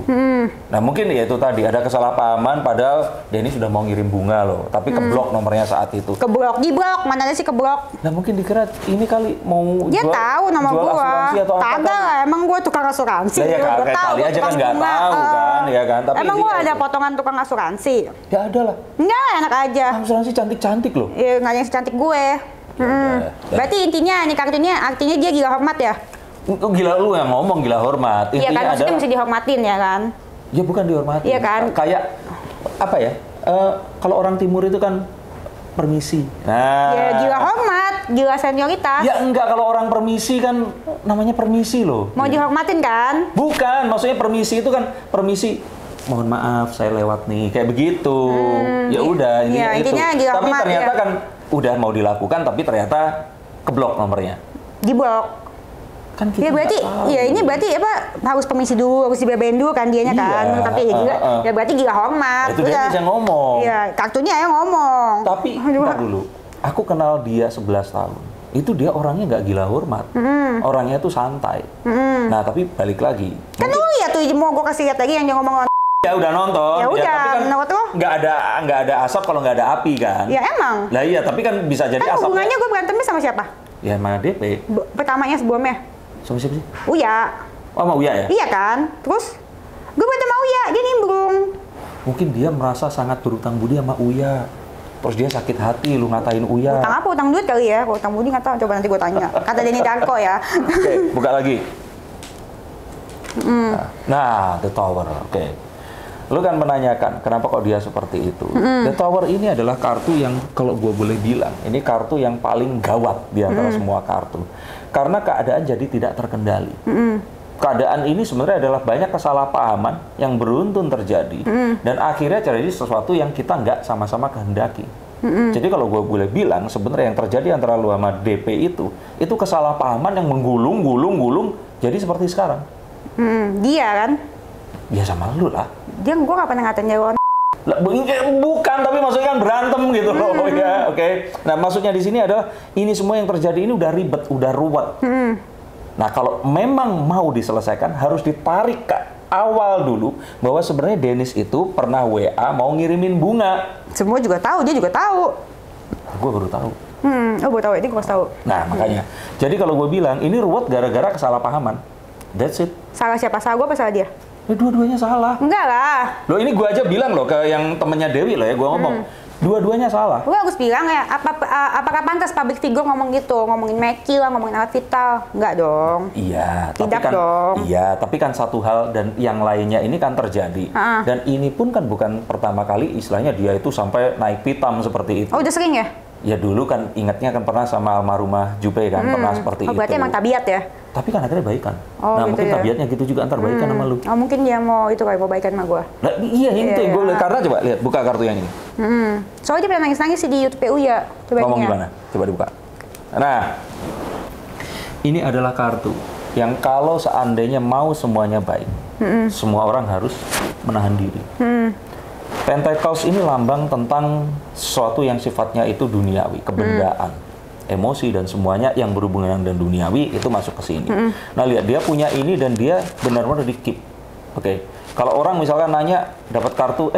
Nah mungkin ya itu tadi ada kesalahpahaman padahal Denny sudah mau ngirim bunga loh, tapi keblok nomornya saat itu. Keblok, di blok, mana ada sih keblok? Nah mungkin dikira ini kali mau Dia tahu nomor jual gua. asuransi atau apa Kagak kan? lah, emang gua tukang asuransi. Lah ya Gua kagak, tahu, kali gua aja kan tukang nggak bunga. tahu kan, ya kan? Tapi emang gua intinya ada itu. potongan tukang asuransi? Ya ada lah. Enggak, enak aja. Asuransi cantik-cantik loh. Ya, nggak ada yang secantik gue. udah. Berarti intinya ini kartunya artinya dia gila hormat ya? Gila lu yang ngomong gila hormat. Iya kan, Intinya maksudnya adalah mesti dihormatin ya kan? ya bukan dihormati. Iya kan? Kayak apa ya? Kalau orang timur itu kan permisi. Nah. Ya gila hormat, gila senioritas. Ya enggak, kalau orang permisi kan namanya permisi loh. Mau dihormatin kan? Bukan, maksudnya permisi itu kan permisi. Mohon maaf, saya lewat nih, kayak begitu. Ya udah, intinya ya, itu. intinya gila Tapi hormat, ternyata ya. kan udah mau dilakukan, tapi ternyata keblok nomornya. Di blok. Kan kita Ya berarti, nggak tahu. ya ini berarti apa harus permisi dulu, harus dibebain dulu kan dianya kan. Iya, Tapi ya, gila, ya berarti gila hormat. Itu dia Udah. yang ngomong. Iya, kartunya yang ngomong. Tapi Aduh. ntar dulu, aku kenal dia 11 tahun. Itu dia orangnya nggak gila hormat. Orangnya tuh santai. Nah, tapi balik lagi. Kan lu lihat tuh, mau gue kasih lihat lagi yang dia ngomong. Ya udah nonton. Ya udah, tapi kan menurut lu? nggak ada asap kalau nggak ada api kan. Ya emang. Lah iya, tapi kan bisa jadi Kan asapnya. hubungannya gue berantemnya sama siapa? Ya sama DP. Pertamanya sebelumnya. Sama siapa sih? Uya. Oh, sama Uya ya? Iya kan? Terus gue berantem sama Uya, dia nimbrung. Mungkin dia merasa sangat berutang budi sama Uya. Terus dia sakit hati lu ngatain Uya. Utang apa? Utang duit kali ya? Kalau utang budi nggak tahu, coba nanti gue tanya. Kata Denny Darko ya. Oke, buka lagi. Nah, The Tower. Oke. Lu kan menanyakan kenapa kok dia seperti itu. The Tower ini adalah kartu yang kalau gue boleh bilang, ini kartu yang paling gawat di antara semua kartu. Karena keadaan jadi tidak terkendali. Keadaan ini sebenarnya adalah banyak kesalahpahaman yang beruntun terjadi. Dan akhirnya terjadi sesuatu yang kita nggak sama-sama kehendaki. Jadi kalau gue boleh bilang, sebenarnya yang terjadi antara lu sama DP itu kesalahpahaman yang menggulung, jadi seperti sekarang. Dia kan? Ya sama lu lah. Dia gue nggak pernah ngatain dia Lah, bukan, tapi maksudnya kan berantem gitu loh, ya, oke. Nah, maksudnya di sini adalah ini semua yang terjadi ini udah ribet, udah ruwet. Nah, kalau memang mau diselesaikan harus ditarik ke awal dulu bahwa sebenarnya Dennis itu pernah WA mau ngirimin bunga. Semua juga tahu, dia juga tahu. Gue baru tahu. Oh, gue tahu, ini gue tahu. Nah, makanya. Jadi kalau gue bilang ini ruwet gara-gara kesalahpahaman. That's it. Salah siapa? Salah gue apa salah dia? Ya, dua-duanya salah. Enggak lah. Loh, ini gue aja bilang loh ke yang temennya Dewi loh ya, gue ngomong. Dua-duanya salah. Gue harus bilang ya, apakah pantas public figure ngomong gitu? Ngomongin Meki lah, ngomongin alat vital? Enggak dong. Iya, tapi Tidak kan dong. iya, tapi kan satu hal dan yang lainnya ini kan terjadi. Dan ini pun kan bukan pertama kali istilahnya dia itu sampai naik pitam seperti itu. Oh, udah sering ya? Ya dulu kan ingatnya kan pernah sama almarhumah Jupe kan, pernah seperti itu. Berarti emang tabiat ya? Tapi kan akhirnya baikan. Oh, nah gitu mungkin ya. tabiatnya gitu juga antar baikan sama lu. Oh mungkin dia mau itu kayak mau baikan sama gue. Nah, iya ini tuh yang gue lihat. Karena coba lihat, buka kartu yang ini. Soalnya dia pernah nangis-nangis sih di YouTube PU ya. Coba Ngomong ini ya. gimana? Coba dibuka. Nah, ini adalah kartu yang kalau seandainya mau semuanya baik, semua orang harus menahan diri. Pentacles ini lambang tentang sesuatu yang sifatnya itu duniawi, kebendaan, emosi dan semuanya yang berhubungan dengan duniawi itu masuk ke sini. Nah lihat dia punya ini dan dia benar-benar di keep. Oke. Kalau orang misalkan nanya dapat kartu,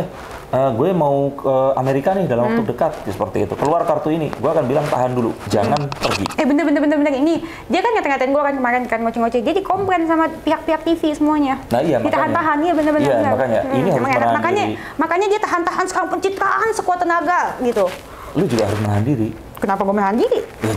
gue mau ke Amerika nih dalam waktu dekat, seperti itu. Keluar kartu ini, gue akan bilang tahan dulu, jangan pergi. Bener. Ini dia kan ngata-ngatain gue kan kemarin kan ngoceh-ngoceh. Dia dikomplain sama pihak-pihak TV semuanya. Nah iya ditahan-tahan, iya bener. Iya makanya ini harus menahan diri. Makanya dia tahan-tahan sekarang pencitraan sekuat tenaga gitu. Lu juga harus menahan diri. Kenapa gue menahan diri? Ya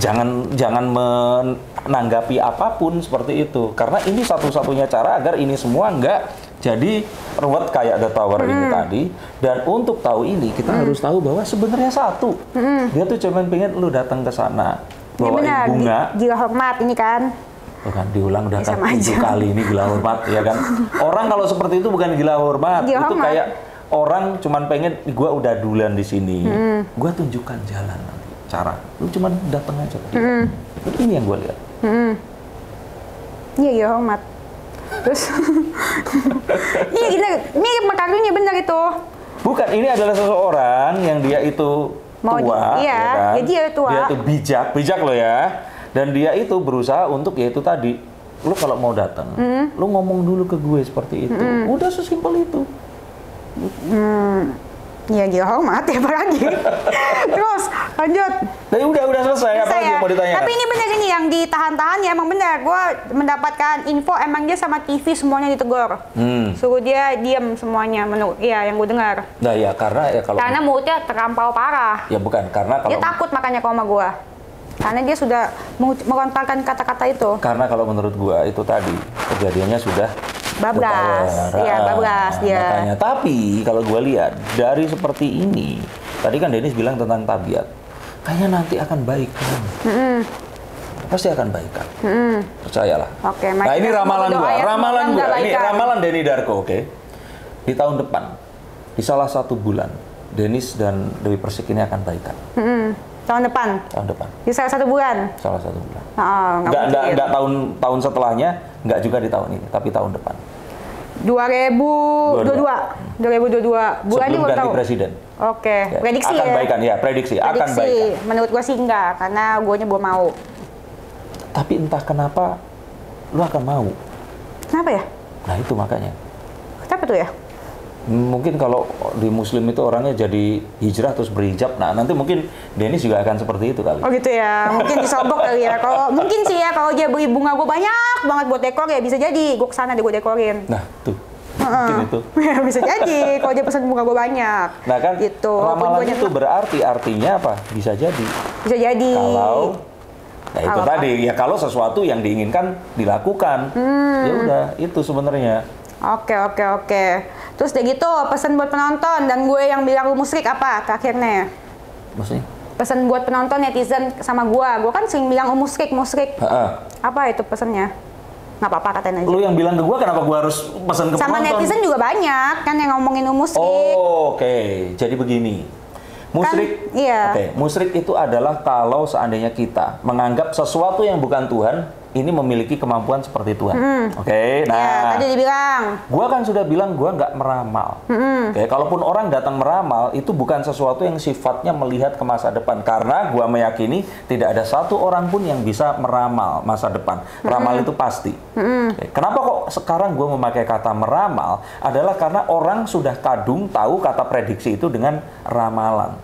jangan menanggapi apapun seperti itu. Karena ini satu-satunya cara agar ini semua nggak jadi ruwet kayak The Tower ini tadi. Dan untuk tahu ini kita harus tahu bahwa sebenarnya satu. Dia tuh cuma pengen lu datang ke sana bawain bunga. Gila hormat ini kan. Bukan diulang udah kan Sama 7 aja. kali ini gila hormat ya kan. Orang kalau seperti itu bukan gila hormat. Gila itu hormat. kayak orang cuman pengen gua udah duluan di sini. Gua tunjukkan jalan nanti. Cara. Lu cuman datang aja. Ini yang gua lihat. Iya gila hormat. Terus iya gila, mirip sama kartunya bener itu. Bukan, ini adalah seseorang yang dia itu Mau tua, iya, ya kan? ya dia tua. Dia itu bijak loh ya. Dan dia itu berusaha untuk yaitu tadi, lu kalau mau datang, lu ngomong dulu ke gue seperti itu. Udah sesimpel itu. Iya gila hormat ya apalagi. Terus lanjut. Nah, udah selesai. Apa lagi yang mau ditanya? Tapi ini bener ini yang ditahan-tahan ya emang bener. Gue mendapatkan info emang dia sama TV semuanya ditegur. Suruh dia diam semuanya menurut ya yang gue dengar. Nah ya karena Mulutnya terlampau parah. ya bukan karena kalau Dia takut makanya kalau sama gue. Karena dia sudah melontarkan kata-kata itu. karena kalau menurut gua itu tadi kejadiannya sudah Bablas. The Tower. Iya, bablas dia. Makanya tapi kalau gua lihat dari seperti ini, tadi kan Dennis bilang tentang tabiat. Kayaknya nanti akan baik kan. Pasti akan baikan. Percayalah. Oke, nah ini kita ramalan berdoa gua, ya, ramalan semoga gua. Ini baikan. ramalan Denny Darko, oke. Di tahun depan, di salah satu bulan, Dennis dan Dewi Persik ini akan baikan. Tahun depan. Tahun depan. Di salah satu bulan. Salah satu bulan. Nggak Tahun setelahnya, nggak juga di tahun ini, tapi tahun depan. 2022. Bulan ini Sebelum belum ganti tahu. presiden. Oke, Ya, prediksi akan ya. baikan, ya prediksi akan baikan. Menurut gua sih enggak, karena guanya belum mau. Tapi entah kenapa lu akan mau. Kenapa ya? Nah itu makanya. Kenapa tuh ya? Mungkin kalau di Muslim itu orangnya jadi hijrah terus berhijab. Nah nanti mungkin Dennis juga akan seperti itu kali. Oh gitu ya, mungkin disogok kali ya. Kalau mungkin sih ya, kalau dia beli bunga gua banyak banget buat dekor ya bisa jadi. Gua kesana deh gua dekorin. Nah tuh, mungkin itu. Bisa jadi kalau dia pesan bunga gua banyak. Nah kan gitu. ramalan itu berarti artinya apa? Bisa jadi. Bisa jadi. Kalau ya itu Kalau tadi ya kalau sesuatu yang diinginkan dilakukan. Ya udah itu sebenarnya. Oke. Terus udah gitu pesan buat penonton dan gue yang bilang lu musyrik apa terakhirnya? Maksudnya? Pesan buat penonton netizen sama gue kan sering bilang musyrik. Heeh. Apa itu pesannya? Nggak apa-apa katain aja. Lu yang bilang ke gua kenapa gua harus pesan ke Sama penonton? netizen juga banyak kan yang ngomongin musyrik. Oh, oke. Jadi begini. Musyrik, Kan, iya. Oke, musyrik itu adalah kalau seandainya kita menganggap sesuatu yang bukan Tuhan ini memiliki kemampuan seperti Tuhan. Oke, Ya, nah, tadi dibilang. gua kan sudah bilang gua nggak meramal. Oke, kalaupun orang datang meramal itu bukan sesuatu yang sifatnya melihat ke masa depan karena gua meyakini tidak ada satu orang pun yang bisa meramal masa depan. Ramal itu pasti. Oke, kenapa kok sekarang gua memakai kata meramal adalah karena orang sudah kadung tahu kata prediksi itu dengan ramalan.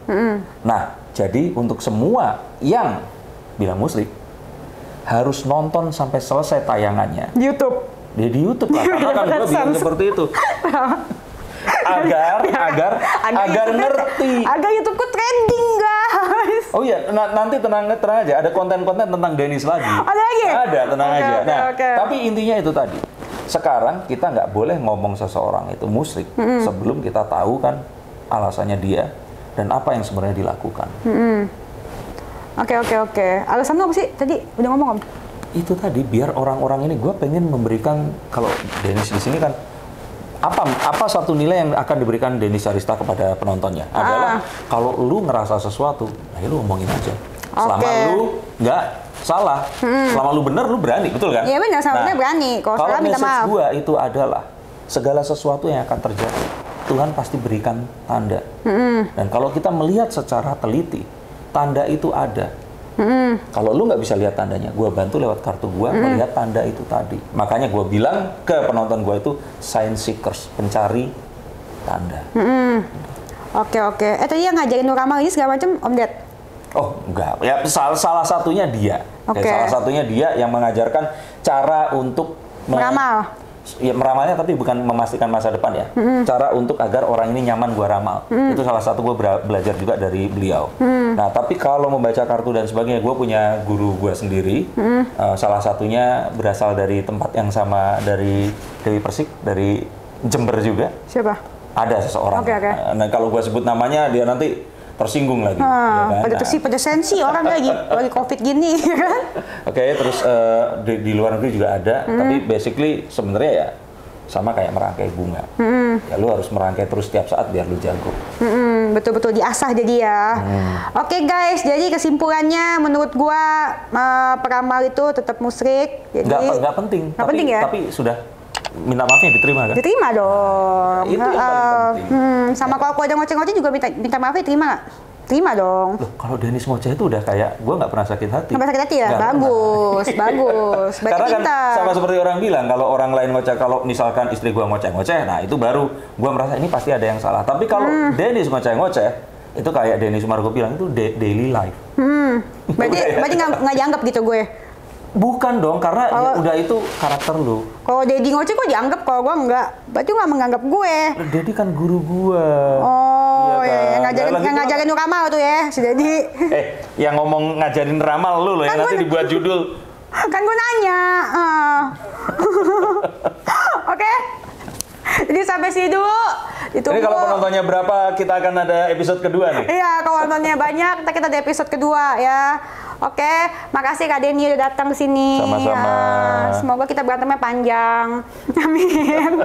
Nah, jadi untuk semua yang bilang musyrik harus nonton sampai selesai tayangannya. YouTube. Dia di YouTube lah, karena kan gue bilang seperti itu. agar ngerti. Agar YouTubeku trending, guys. Oh iya, nanti tenang aja. Ada konten-konten tentang Dennis lagi. Ada lagi? Ada, tenang aja. Oke, Nah, oke. tapi intinya itu tadi. Sekarang kita nggak boleh ngomong seseorang itu musyrik sebelum kita tahu kan alasannya dia dan apa yang sebenarnya dilakukan. Oke. Alasan lu apa sih? Tadi udah ngomong om? Itu tadi biar orang-orang ini, gue pengen memberikan, kalau Dennis di sini kan apa satu nilai yang akan diberikan Dennis Arista kepada penontonnya adalah kalau lu ngerasa sesuatu, nah lu ngomongin aja. Selama lu nggak salah, selama lu bener, lu berani, betul kan? Iya benar, sama bener berani. Kalau salah minta maaf. Message gue itu adalah segala sesuatu yang akan terjadi, Tuhan pasti berikan tanda. Dan kalau kita melihat secara teliti, tanda itu ada. Kalau lu nggak bisa lihat tandanya, gue bantu lewat kartu gue melihat tanda itu tadi. Makanya gue bilang ke penonton gue itu sign seekers, pencari tanda. Oke. Tadi yang ngajarin lu ramal ini segala macam Om Ded? Oh enggak, ya salah satunya dia. Oke. Salah satunya dia yang mengajarkan cara untuk meramal. Ya meramalnya tapi bukan memastikan masa depan ya. Cara untuk agar orang ini nyaman gua ramal. Itu salah satu gue belajar juga dari beliau. Nah tapi kalau membaca kartu dan sebagainya, gue punya guru gue sendiri. Salah satunya berasal dari tempat yang sama, dari Dewi Persik, dari Jember juga. Siapa? Ada seseorang. Oke. Nah kalau gue sebut namanya dia nanti tersinggung lagi. Ya kan? Pada sensi orang lagi COVID gini, kan? Oke, terus di luar negeri juga ada, tapi basically sebenarnya ya sama kayak merangkai bunga. Ya lu harus merangkai terus setiap saat biar lu jago. Betul-betul diasah jadi ya. Oke guys, jadi kesimpulannya menurut gua peramal itu tetap musyrik. Jadi Nggak penting. Nggak penting ya? Tapi sudah minta maafnya diterima kan? Diterima dong. Itu yang paling penting. Sama kalau aku ada ngoceh-ngoceh juga minta maafnya terima nggak? Terima dong. Loh, kalau Dennis ngoceh itu udah kayak gue nggak pernah sakit hati. Nggak pernah sakit hati ya? Nggak Bagus. Berarti Karena kan kita sama seperti orang bilang, kalau orang lain ngoceh, kalau misalkan istri gue ngoceh-ngoceh, nah itu baru gue merasa ini pasti ada yang salah. Tapi kalau Dennis ngoceh-ngoceh, itu kayak Dennis Sumargo bilang, itu daily life. berarti nggak dianggap gitu gue. Bukan dong, karena ya udah itu karakter lu. Kalau Dedi ngoceh kok dianggap, kalau gue nggak. Berarti nggak menganggap gue. Dedi kan guru gue. Oh, iya kan? yang ngajarin lu ramal tuh ya, si Dedi. Yang ngomong ngajarin ramal lu loh, Kan yang nanti dibuat judul. Kan gue nanya. Oke. Jadi sampai sini dulu. Jadi kalau penontonnya berapa, kita akan ada episode kedua nih? Iya, kalau penontonnya banyak, kita ada episode kedua ya. Oke, makasih Kak Denny udah datang ke sini. Sama-sama. Ya, semoga kita berantemnya panjang. Amin.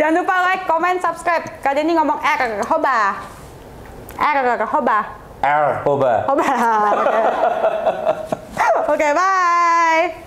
Jangan lupa like, comment, subscribe. Kak Denny ngomong hoba. Hoba. Hoba. Oke, bye.